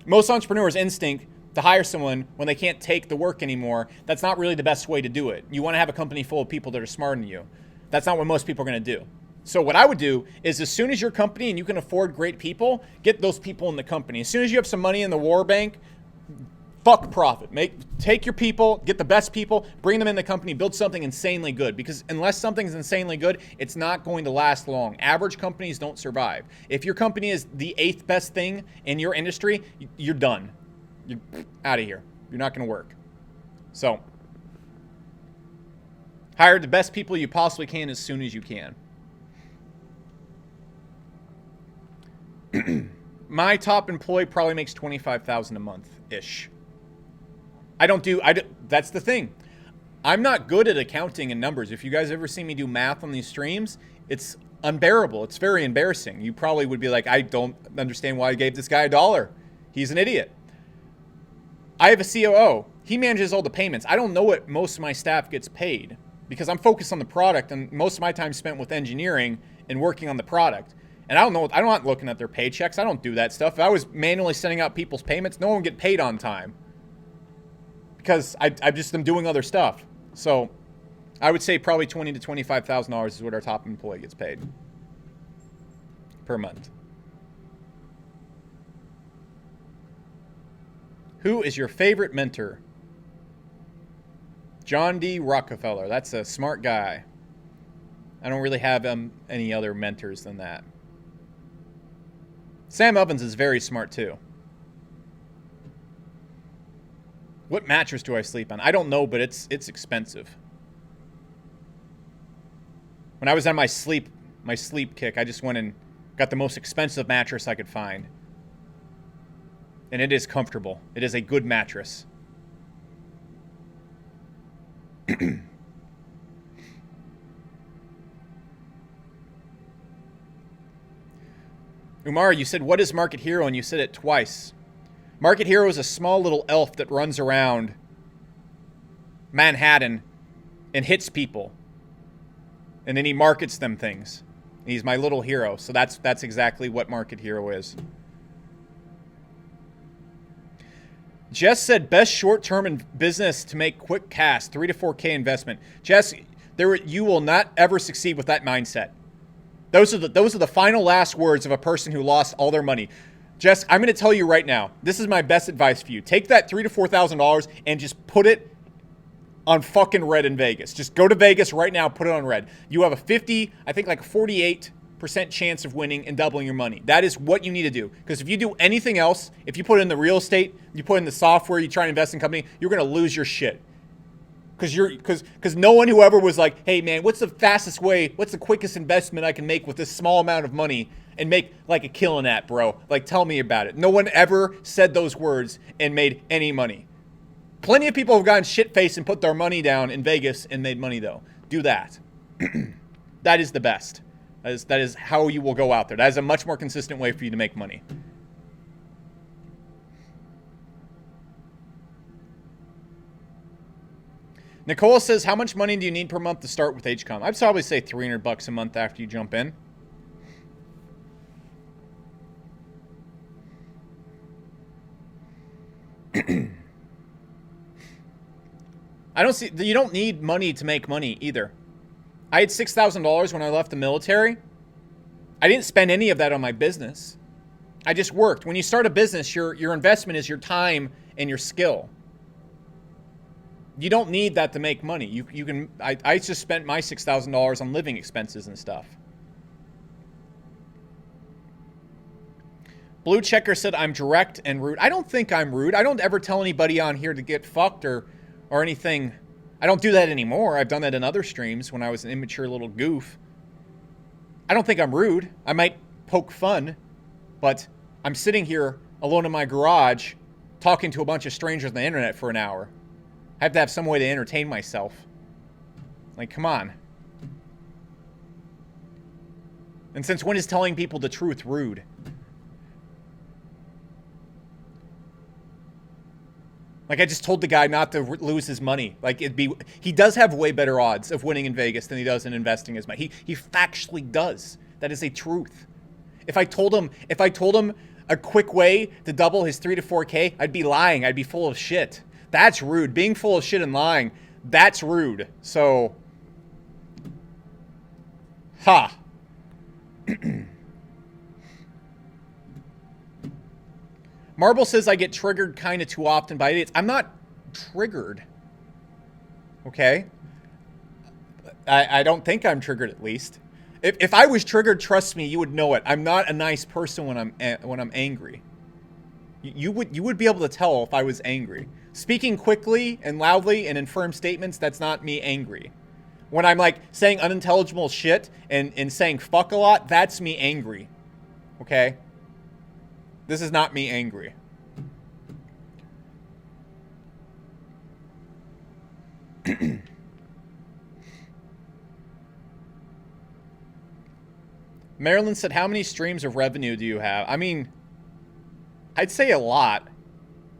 Most entrepreneurs' instinct to hire someone when they can't take the work anymore, that's not really the best way to do it. You want to have a company full of people that are smarter than you. That's not what most people are going to do. So what I would do is, as soon as your company and you can afford great people, get those people in the company. As soon as you have some money in the war bank, fuck profit. Take your people, get the best people, bring them in the company, build something insanely good. Because unless something's insanely good, it's not going to last long. Average companies don't survive. If your company is the 8th best thing in your industry, you're done. You're out of here. You're not going to work. So hire the best people you possibly can as soon as you can. My top employee probably makes $25,000 a month-ish. That's the thing. I'm not good at accounting and numbers. If you guys ever see me do math on these streams, it's unbearable. It's very embarrassing. You probably would be like, I don't understand why I gave this guy $1. He's an idiot. I have a COO. He manages all the payments. I don't know what most of my staff gets paid because I'm focused on the product, and most of my time spent with engineering and working on the product. And I'm not looking at their paychecks. I don't do that stuff. If I was manually sending out people's payments, no one would get paid on time because I just am doing other stuff. So I would say probably $20,000 to $25,000 is what our top employee gets paid per month. Who is your favorite mentor? John D. Rockefeller. That's a smart guy. I don't really have any other mentors than that. Sam Ovens is very smart too. What mattress do I sleep on? I don't know, but it's expensive. When I was on my sleep kick, I just went and got the most expensive mattress I could find. And it is comfortable. It is a good mattress. Umar, you said, what is Market Hero? And you said it twice. Market Hero is a small little elf that runs around Manhattan and hits people. And then he markets them things. He's my little hero. So that's exactly what Market Hero is. Jess said, best short-term in business to make quick cash, 3 to 4K investment. Jess, you will not ever succeed with that mindset. Those are the final last words of a person who lost all their money. Jess, I'm going to tell you right now, this is my best advice for you. Take that $3,000 to $4,000 and just put it on fucking red in Vegas. Just go to Vegas right now, put it on red. You have a 48% chance of winning and doubling your money. That is what you need to do. Because if you do anything else, if you put in the real estate, you put in the software, you try to invest in a company, you're going to lose your shit. Because no one who ever was like, hey man, what's the fastest way, what's the quickest investment I can make with this small amount of money and make like a killing at, bro? Like, tell me about it. No one ever said those words and made any money. Plenty of people have gotten shit-faced and put their money down in Vegas and made money though. Do that. That is the best. That is how you will go out there. That is a much more consistent way for you to make money. Nicole says, how much money do you need per month to start with HCOM? I'd probably say $300 a month after you jump in. You don't need money to make money either. I had $6,000 when I left the military. I didn't spend any of that on my business. I just worked. When you start a business, your investment is your time and your skill. You don't need that to make money. You can. I just spent my $6,000 on living expenses and stuff. Blue Checker said, I'm direct and rude. I don't think I'm rude. I don't ever tell anybody on here to get fucked or anything. I don't do that anymore. I've done that in other streams when I was an immature little goof. I don't think I'm rude. I might poke fun, but I'm sitting here alone in my garage talking to a bunch of strangers on the internet for an hour. I have to have some way to entertain myself. Like, come on. And since when is telling people the truth rude? Like, I just told the guy not to lose his money. Like, he does have way better odds of winning in Vegas than he does in investing his money. He factually does. That is a truth. If I told him a quick way to double his 3 to 4K, I'd be lying. I'd be full of shit. That's rude. Being full of shit and lying, that's rude. So, ha. Marble says I get triggered kind of too often by idiots. I'm not triggered. Okay? I don't think I'm triggered, at least. If I was triggered, trust me, you would know it. I'm not a nice person when I'm angry. You would be able to tell if I was angry. Speaking quickly and loudly and in firm statements, that's not me angry. When I'm like saying unintelligible shit and saying fuck a lot, that's me angry. Okay? This is not me angry. Marilyn said, how many streams of revenue do you have? I mean, I'd say a lot.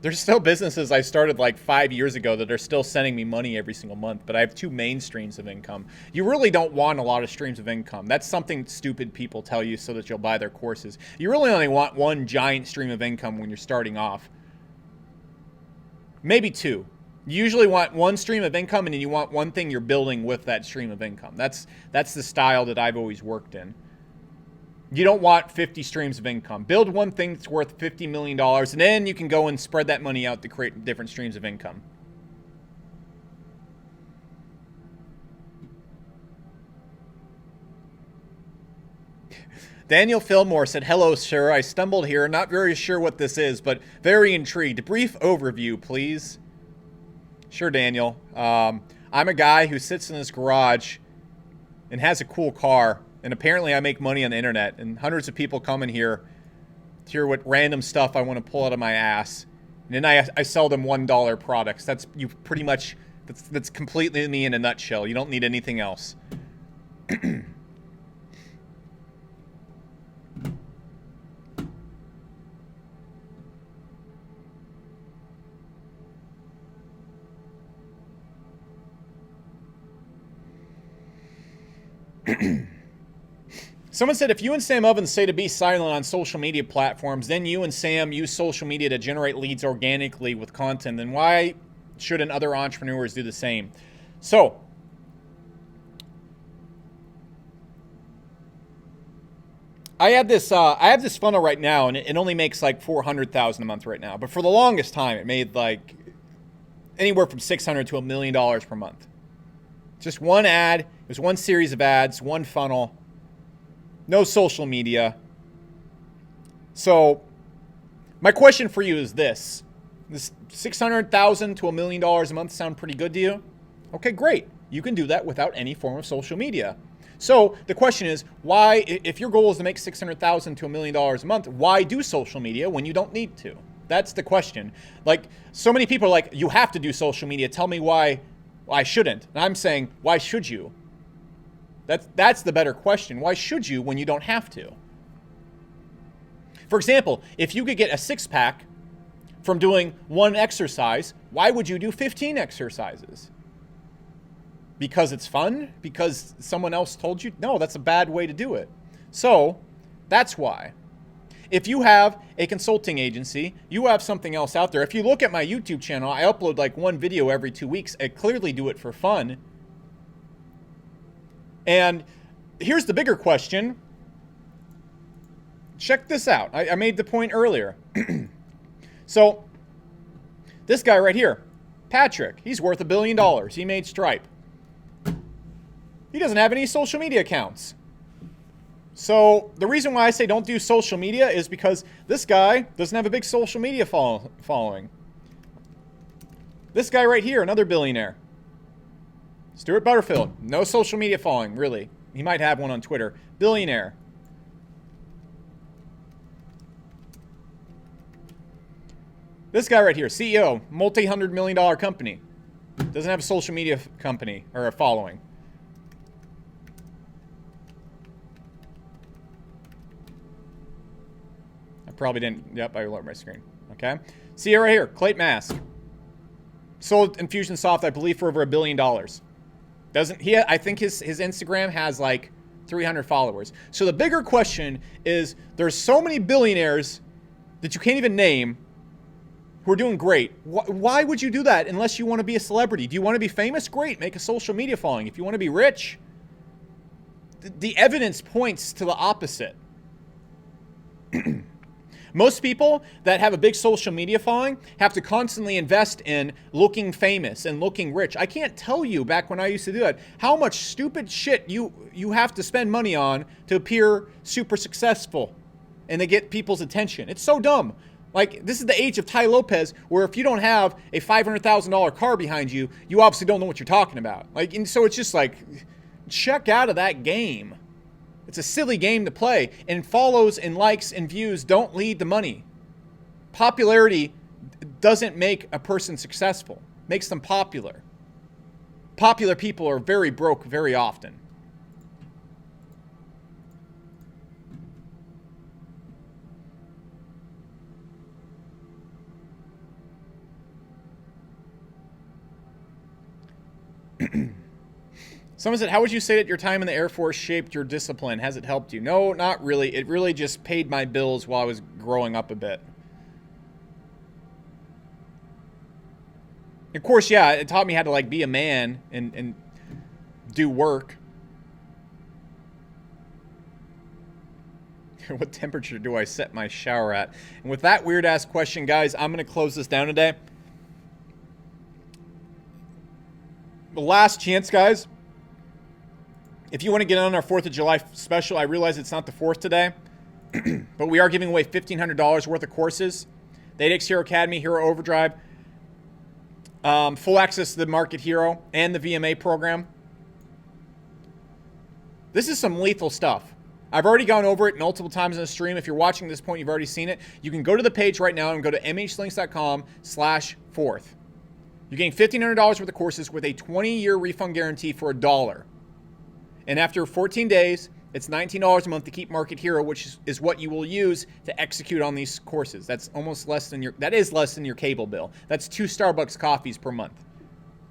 There's still businesses I started like 5 years ago that are still sending me money every single month, but I have 2 main streams of income. You really don't want a lot of streams of income. That's something stupid people tell you so that you'll buy their courses. You really only want 1 giant stream of income when you're starting off. Maybe 2. You usually want 1 stream of income, and then you want 1 thing you're building with that stream of income. That's the style that I've always worked in. You don't want 50 streams of income. Build 1 thing that's worth $50 million, and then you can go and spread that money out to create different streams of income. Daniel Fillmore said, hello, sir. I stumbled here. Not very sure what this is, but very intrigued. Brief overview, please. Sure, Daniel. I'm a guy who sits in this garage and has a cool car, and apparently I make money on the internet, and hundreds of people come in here to hear what random stuff I want to pull out of my ass, and then I sell them $1 products. That's you pretty much. That's completely me in a nutshell. You don't need anything else. Someone said, if you and Sam Ovens say to be silent on social media platforms, then you and Sam use social media to generate leads organically with content, then why shouldn't other entrepreneurs do the same? So, I have this funnel right now, and it only makes like $400,000 a month right now. But for the longest time, it made like anywhere from $600 to $1 million per month. Just one ad. It was one series of ads, one funnel. No social media. So my question for you is this. This $600,000 to $1 million a month sound pretty good to you? Okay, great. You can do that without any form of social media. So the question is, why, if your goal is to make $600,000 to $1 million a month, why do social media when you don't need to? That's the question. Like, so many people are like, you have to do social media. Tell me why I shouldn't. And I'm saying, why should you? That's the better question. Why should you when you don't have to? For example, if you could get a six-pack from doing one exercise, why would you do 15 exercises? Because it's fun? Because someone else told you? No, that's a bad way to do it. So that's why. If you have a consulting agency, you have something else out there. If you look at my YouTube channel, I upload like one video every 2 weeks. I clearly do it for fun. And here's the bigger question. Check this out. I made the point earlier. So this guy right here, Patrick, he's worth $1 billion. He made Stripe. He doesn't have any social media accounts. So the reason why I say don't do social media is because this guy doesn't have a big social media following. This guy right here, another billionaire. Stuart Butterfield, no social media following, really. He might have one on Twitter. Billionaire. This guy right here, CEO, multi-$100 million company. Doesn't have a social media company or a following. I probably didn't. Yep, I lowered my screen. Okay. See it right here, Clayton Mask. Sold Infusionsoft, I believe, for over $1 billion. Doesn't he? I think his Instagram has like 300 followers. So the bigger question is, there's so many billionaires that you can't even name who are doing great. Why would you do that unless you want to be a celebrity? Do you want to be famous? Great, make a social media following. If you want to be rich, the evidence points to the opposite. Most people that have a big social media following have to constantly invest in looking famous and looking rich. I can't tell you, back when I used to do that, how much stupid shit you have to spend money on to appear super successful and to get people's attention. It's so dumb. Like, this is the age of Tai Lopez, where if you don't have a $500,000 car behind you, you obviously don't know what you're talking about. Like, and so it's just like, check out of that game. It's a silly game to play, and follows and likes and views don't lead to money. Popularity doesn't make a person successful. It makes them popular. Popular people are very broke very often. Someone said, how would you say that your time in the Air Force shaped your discipline? Has it helped you? No, not really. It really just paid my bills while I was growing up a bit. Of course, yeah, it taught me how to like be a man and do work. What temperature do I set my shower at? And with that weird ass question, guys, I'm going to close this down today. The last chance, guys. If you want to get on our 4th of July special, I realize it's not the 4th today, but we are giving away $1,500 worth of courses. The 8X Hero Academy, Hero Overdrive, full access to the Market Hero and the VMA program. This is some lethal stuff. I've already gone over it multiple times in the stream. If you're watching this point, you've already seen it. You can go to the page right now and go to mhlinks.com/4th. You're getting $1,500 worth of courses with a 20-year refund guarantee for $1. And after 14 days, it's $19 a month to keep Market Hero, which is what you will use to execute on these courses. That's almost less than that is less than your cable bill. That's 2 Starbucks coffees per month.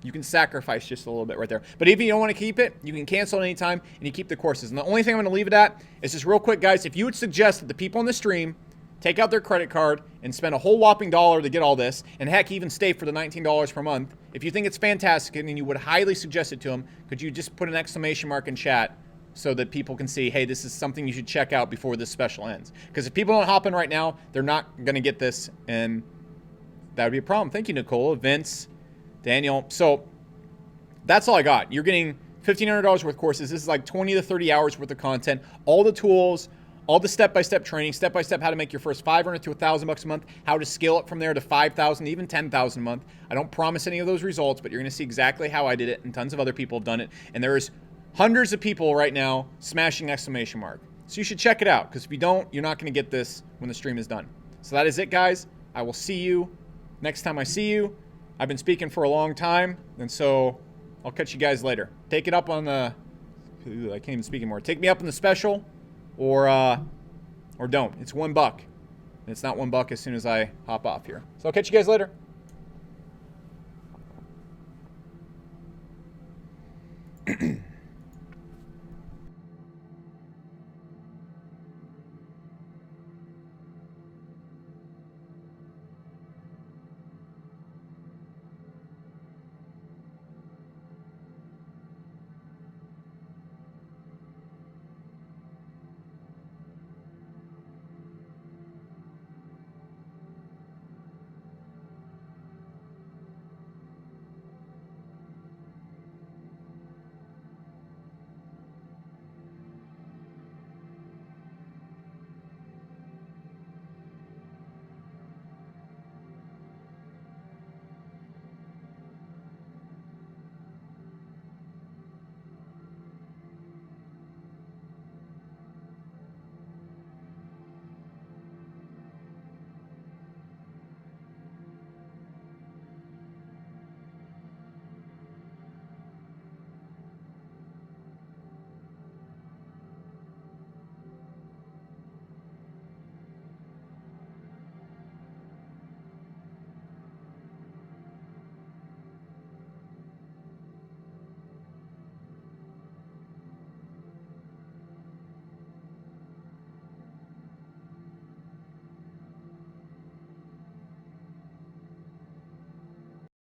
You can sacrifice just a little bit right there. But if you don't want to keep it, you can cancel at any time and you keep the courses. And the only thing I'm going to leave it at is just real quick, guys, if you would suggest that the people in the stream take out their credit card and spend a whole whopping $1 to get all this, and heck, even stay for the $19 per month, if you think it's fantastic and you would highly suggest it to them, could you just put an exclamation mark in chat so that people can see, hey, this is something you should check out before this special ends? Because if people don't hop in right now, they're not going to get this, and that would be a problem. Thank you, Nicole, Vince, Daniel. So that's all I got. You're getting $1,500 worth of courses. This is like 20 to 30 hours worth of content, all the tools, all the step-by-step training, step-by-step how to make your first $500 to $1,000 a month, how to scale it from there to $5,000, even $10,000 a month. I don't promise any of those results, but you're going to see exactly how I did it, and tons of other people have done it. And there's hundreds of people right now smashing exclamation mark. So you should check it out, because if you don't, you're not going to get this when the stream is done. So that is it, guys. I will see you next time I see you. I've been speaking for a long time, and so I'll catch you guys later. Take it up on the... I can't even speak anymore. Take me up on the special, or don't. It's $1. And it's not $1 as soon as I hop off here. So I'll catch you guys later.